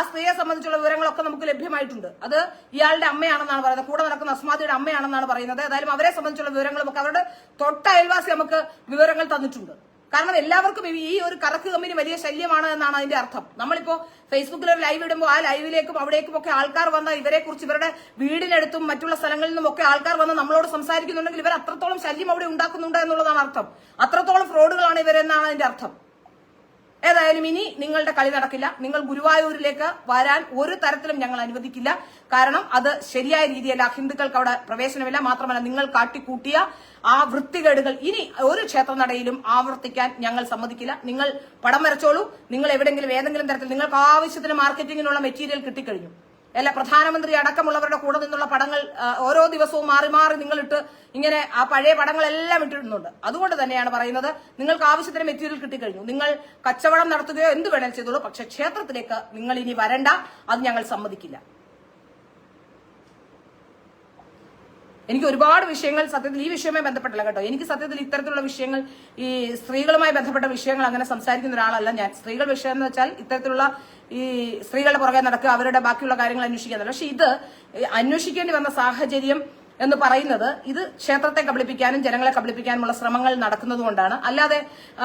സ്ത്രീയെ സംബന്ധിച്ചുള്ള വിവരങ്ങളൊക്കെ നമുക്ക് ലഭ്യമായിട്ടുണ്ട്. അത് ഇയാളുടെ അമ്മയാണെന്നാണ് പറയുന്നത്. കൂടെ നടക്കുന്ന അസ്മാദിയുടെ അമ്മയാണെന്നാണ് പറയുന്നത്. ഏതായാലും അവരെ സംബന്ധിച്ചുള്ള വിവരങ്ങളും ഒക്കെ അവരുടെ തൊട്ട അയൽവാസി നമുക്ക് വിവരങ്ങൾ തന്നിട്ടുണ്ട്. കാരണം എല്ലാവർക്കും ഈ ഒരു കറക്ക് കമ്പനി വലിയ ശല്യമാണ് എന്നാണ് അതിന്റെ അർത്ഥം. നമ്മളിപ്പോ ഫേസ്ബുക്കിൽ ഒരു ലൈവ് ഇടുമ്പോൾ ആ ലൈവിലേക്കും അവിടേക്കും ഒക്കെ ആൾക്കാർ വന്ന ഇവരെ കുറിച്ച് ഇവരുടെ വീടിനടുത്തും മറ്റുള്ള സ്ഥലങ്ങളിൽ നിന്നും ഒക്കെ ആൾക്കാർ വന്ന് നമ്മളോട് സംസാരിക്കുന്നുണ്ടെങ്കിൽ ഇവർ അത്രത്തോളം ശല്യം അവിടെ ഉണ്ടാക്കുന്നുണ്ട് എന്നുള്ളതാണ് അർത്ഥം. അത്രത്തോളം ഫ്രോഡുകളാണ് ഇവരെന്നാണ് അതിന്റെ അർത്ഥം. ഏതായാലും ഇനി നിങ്ങളുടെ കളി നടക്കില്ല. നിങ്ങൾ ഗുരുവായൂരിലേക്ക് വരാൻ ഒരു തരത്തിലും ഞങ്ങൾ അനുവദിക്കില്ല. കാരണം അത് ശരിയായ രീതിയല്ല. ഹിന്ദുക്കൾക്ക് അവിടെ പ്രവേശനമില്ല. മാത്രമല്ല നിങ്ങൾ കാട്ടിക്കൂട്ടിയ ആ വൃത്തികേടുകൾ ഇനി ഒരു ക്ഷേത്രനടയിലും ആവർത്തിക്കാൻ ഞങ്ങൾ സമ്മതിക്കില്ല. നിങ്ങൾ പടം വരച്ചോളൂ. നിങ്ങൾ ഏതെങ്കിലും തരത്തിൽ നിങ്ങൾക്ക് ആവശ്യത്തിന് മാർക്കറ്റിങ്ങിനുള്ള മെറ്റീരിയൽ കിട്ടിക്കഴിഞ്ഞു. എല്ലാ പ്രധാനമന്ത്രി അടക്കമുള്ളവരുടെ കൂടെ നിന്നുള്ള പടങ്ങൾ ഓരോ ദിവസവും മാറി മാറി നിങ്ങളിട്ട് ഇങ്ങനെ ആ പഴയ പടങ്ങളെല്ലാം ഇട്ടിടുന്നുണ്ട്. അതുകൊണ്ട് തന്നെയാണ് പറയുന്നത്, നിങ്ങൾക്ക് ആവശ്യത്തിന് മെറ്റീരിയൽ കിട്ടിക്കഴിഞ്ഞു, നിങ്ങൾ കച്ചവടം നടത്തുകയോ എന്ത് വേണേൽ ചെയ്തോളൂ, പക്ഷെ ക്ഷേത്രത്തിലേക്ക് നിങ്ങൾ ഇനി വരണ്ട, അത് ഞങ്ങൾ സമ്മതിക്കില്ല. എനിക്ക് ഒരുപാട് വിഷയങ്ങൾ സത്യത്തിൽ ഈ വിഷയവുമായി ബന്ധപ്പെട്ടല്ല കേട്ടോ. എനിക്ക് സത്യത്തിൽ ഇത്തരത്തിലുള്ള വിഷയങ്ങൾ, ഈ സ്ത്രീകളുമായി ബന്ധപ്പെട്ട വിഷയങ്ങൾ അങ്ങനെ സംസാരിക്കുന്ന ഒരാളല്ല ഞാൻ. സ്ത്രീകൾ വിഷയം എന്ന് വെച്ചാൽ ഇത്തരത്തിലുള്ള ഈ സ്ത്രീകളുടെ പുറകെ നടക്കുക, അവരുടെ ബാക്കിയുള്ള കാര്യങ്ങൾ അന്വേഷിക്കാന്നല്ല. പക്ഷെ ഇത് അന്വേഷിക്കേണ്ടി വന്ന സാഹചര്യം എന്ന് പറയുന്നത് ഇത് ക്ഷേത്രത്തെ കബളിപ്പിക്കാനും ജനങ്ങളെ കബളിപ്പിക്കാനുമുള്ള ശ്രമങ്ങൾ നടക്കുന്നതുകൊണ്ടാണ്. അല്ലാതെ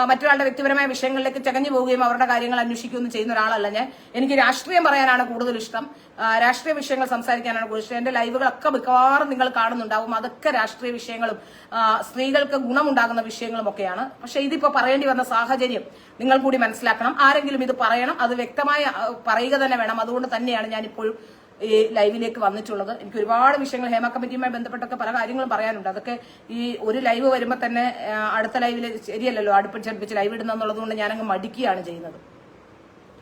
മറ്റൊരാളുടെ വ്യക്തിപരമായ വിഷയങ്ങളിലേക്ക് ചകഞ്ഞു പോവുകയും അവരുടെ കാര്യങ്ങൾ അന്വേഷിക്കുകയും ചെയ്യുന്ന ഒരാളല്ല ഞാൻ. എനിക്ക് രാഷ്ട്രീയം പറയാനാണ് കൂടുതൽ ഇഷ്ടം, രാഷ്ട്രീയ വിഷയങ്ങൾ സംസാരിക്കാനാണ് കൂടുതൽ ഇഷ്ടം. എന്റെ ലൈവുകളൊക്കെ മിക്കവാറും നിങ്ങൾ കാണുന്നുണ്ടാവും, അതൊക്കെ രാഷ്ട്രീയ വിഷയങ്ങളും സ്ത്രീകൾക്ക് ഗുണമുണ്ടാകുന്ന വിഷയങ്ങളും ഒക്കെയാണ്. പക്ഷെ ഇതിപ്പോ പറയേണ്ടി വന്ന സാഹചര്യം നിങ്ങൾ കൂടി മനസ്സിലാക്കണം. ആരെങ്കിലും ഇത് പറയണം, അത് വ്യക്തമായി പറയുക തന്നെ വേണം. അതുകൊണ്ട് തന്നെയാണ് ഞാനിപ്പോഴും ഈ ലൈവിലേക്ക് വന്നിട്ടുള്ളത്. എനിക്ക് ഒരുപാട് വിഷയങ്ങൾ ഹേമ കമ്മിറ്റിയുമായി ബന്ധപ്പെട്ടൊക്കെ പല കാര്യങ്ങളും പറയാനുണ്ട്. അതൊക്കെ ഈ ഒരു ലൈവ് വരുമ്പോൾ തന്നെ അടുത്ത ലൈവിൽ ശരിയല്ലല്ലോ അടുപ്പിച്ചടുപ്പിച്ച് ലൈവ് ഇടുന്നുള്ളത് കൊണ്ട് ഞാനങ്ങ് മടിക്കുകയാണ് ചെയ്യുന്നത്.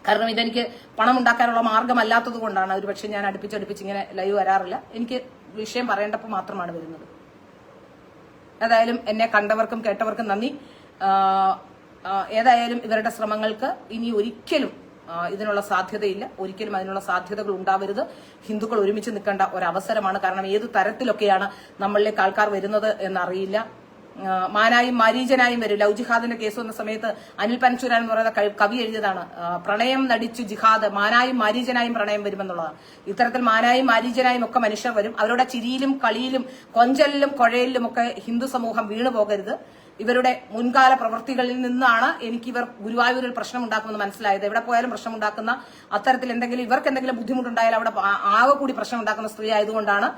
കാരണം ഇതെനിക്ക് പണം ഉണ്ടാക്കാനുള്ള മാർഗമല്ലാത്തത് കൊണ്ടാണ് ഒരുപക്ഷെ ഞാൻ അടുപ്പിച്ചടുപ്പിച്ച് ഇങ്ങനെ ലൈവ് വരാറില്ല. എനിക്ക് വിഷയം പറയേണ്ടപ്പോൾ മാത്രമാണ് വരുന്നത്. ഏതായാലും എന്നെ കണ്ടവർക്കും കേട്ടവർക്കും നന്ദി. ഏതായാലും ഇവരുടെ ശ്രമങ്ങൾക്ക് ഇനി ഒരിക്കലും ഇതിനുള്ള സാധ്യതയില്ല, ഒരിക്കലും അതിനുള്ള സാധ്യതകൾ ഉണ്ടാവരുത്. ഹിന്ദുക്കൾ ഒരുമിച്ച് നിൽക്കേണ്ട ഒരവസരമാണ്. കാരണം ഏത് തരത്തിലൊക്കെയാണ് നമ്മളിലേക്ക് ആൾക്കാർ വരുന്നത് എന്നറിയില്ല. മാനായും മാരീജനായും വരും. ലവ് ജിഹാദിന്റെ കേസ് വന്ന സമയത്ത് അനിൽ പനച്ചൂരാൻ എന്ന് പറയുന്ന കവി എഴുതിയതാണ്, പ്രണയം നടിച്ചു ജിഹാദ്, മാനായും മാരീജനായും പ്രണയം വരുമെന്നുള്ളതാണ്. ഇത്തരത്തിൽ മാനായും മാരീജനായും ഒക്കെ മനുഷ്യർ വരും. അവരുടെ ചിരിയിലും കളിയിലും കൊഞ്ചലിലും കൊഴയിലും ഒക്കെ ഹിന്ദു സമൂഹം വീണു പോകരുത്. ഇവരുടെ മുൻകാല പ്രവൃത്തികളിൽ നിന്നാണ് എനിക്കിവർ ഗുരുവായൂരിൽ പ്രശ്നം ഉണ്ടാക്കുമെന്ന് മനസ്സിലായത്. എവിടെ പോയാലും പ്രശ്നം ഉണ്ടാക്കുന്ന, അത്തരത്തിൽ എന്തെങ്കിലും ഇവർക്ക് എന്തെങ്കിലും ബുദ്ധിമുട്ടുണ്ടായാൽ അവിടെ ആകെ കൂടി പ്രശ്നം ഉണ്ടാക്കുന്ന സ്ത്രീ ആയതുകൊണ്ടാണ്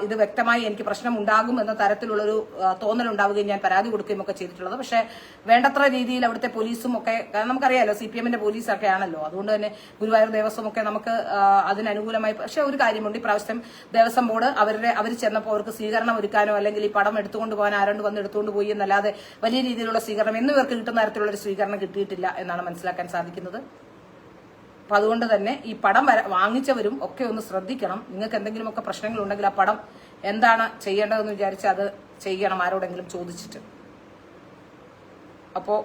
ഇത് വ്യക്തമായി എനിക്ക് പ്രശ്നം ഉണ്ടാകും എന്ന തരത്തിലുള്ളൊരു തോന്നലുണ്ടാവുകയും ഞാൻ പരാതി കൊടുക്കുകയും ഒക്കെ ചെയ്തിട്ടുള്ളത്. പക്ഷെ വേണ്ടത്ര രീതിയിൽ അവിടുത്തെ പോലീസും ഒക്കെ, നമുക്കറിയാലോ CPM-ന്റെ പോലീസൊക്കെ ആണല്ലോ, അതുകൊണ്ട് തന്നെ ഗുരുവായൂർ ദേവസ്വം ഒക്കെ നമുക്ക് അതിനനുകൂലമായി. പക്ഷെ ഒരു കാര്യമുണ്ട്, ഇപ്രാവശ്യം ദേവസ്വം ബോർഡ് അവർ ചെന്നപ്പോൾ അവർക്ക് സ്വീകരണം ഒരുക്കാനോ അല്ലെങ്കിൽ ഈ പടം എടുത്തുകൊണ്ട് പോകാൻ ആരണ്ട് വന്ന് എടുത്തുകൊണ്ട് പോയി എന്നല്ലാതെ വലിയ രീതിയിലുള്ള സ്വീകരണം എന്നും ഇവർക്ക് കിട്ടുന്ന തരത്തിലുള്ള ഒരു സ്വീകരണം കിട്ടിയിട്ടില്ല എന്നാണ് മനസ്സിലാക്കാൻ സാധിക്കുന്നത്. അപ്പൊ അതുകൊണ്ട് തന്നെ ഈ പടം വാങ്ങിച്ചവരും ഒക്കെ ഒന്ന് ശ്രദ്ധിക്കണം. നിങ്ങൾക്ക് എന്തെങ്കിലുമൊക്കെ പ്രശ്നങ്ങൾ ഉണ്ടെങ്കിൽ ആ പടം എന്താണ് ചെയ്യേണ്ടതെന്ന് വിചാരിച്ച് അത് ചെയ്യണം, ആരോടെങ്കിലും ചോദിച്ചിട്ട്. അപ്പോ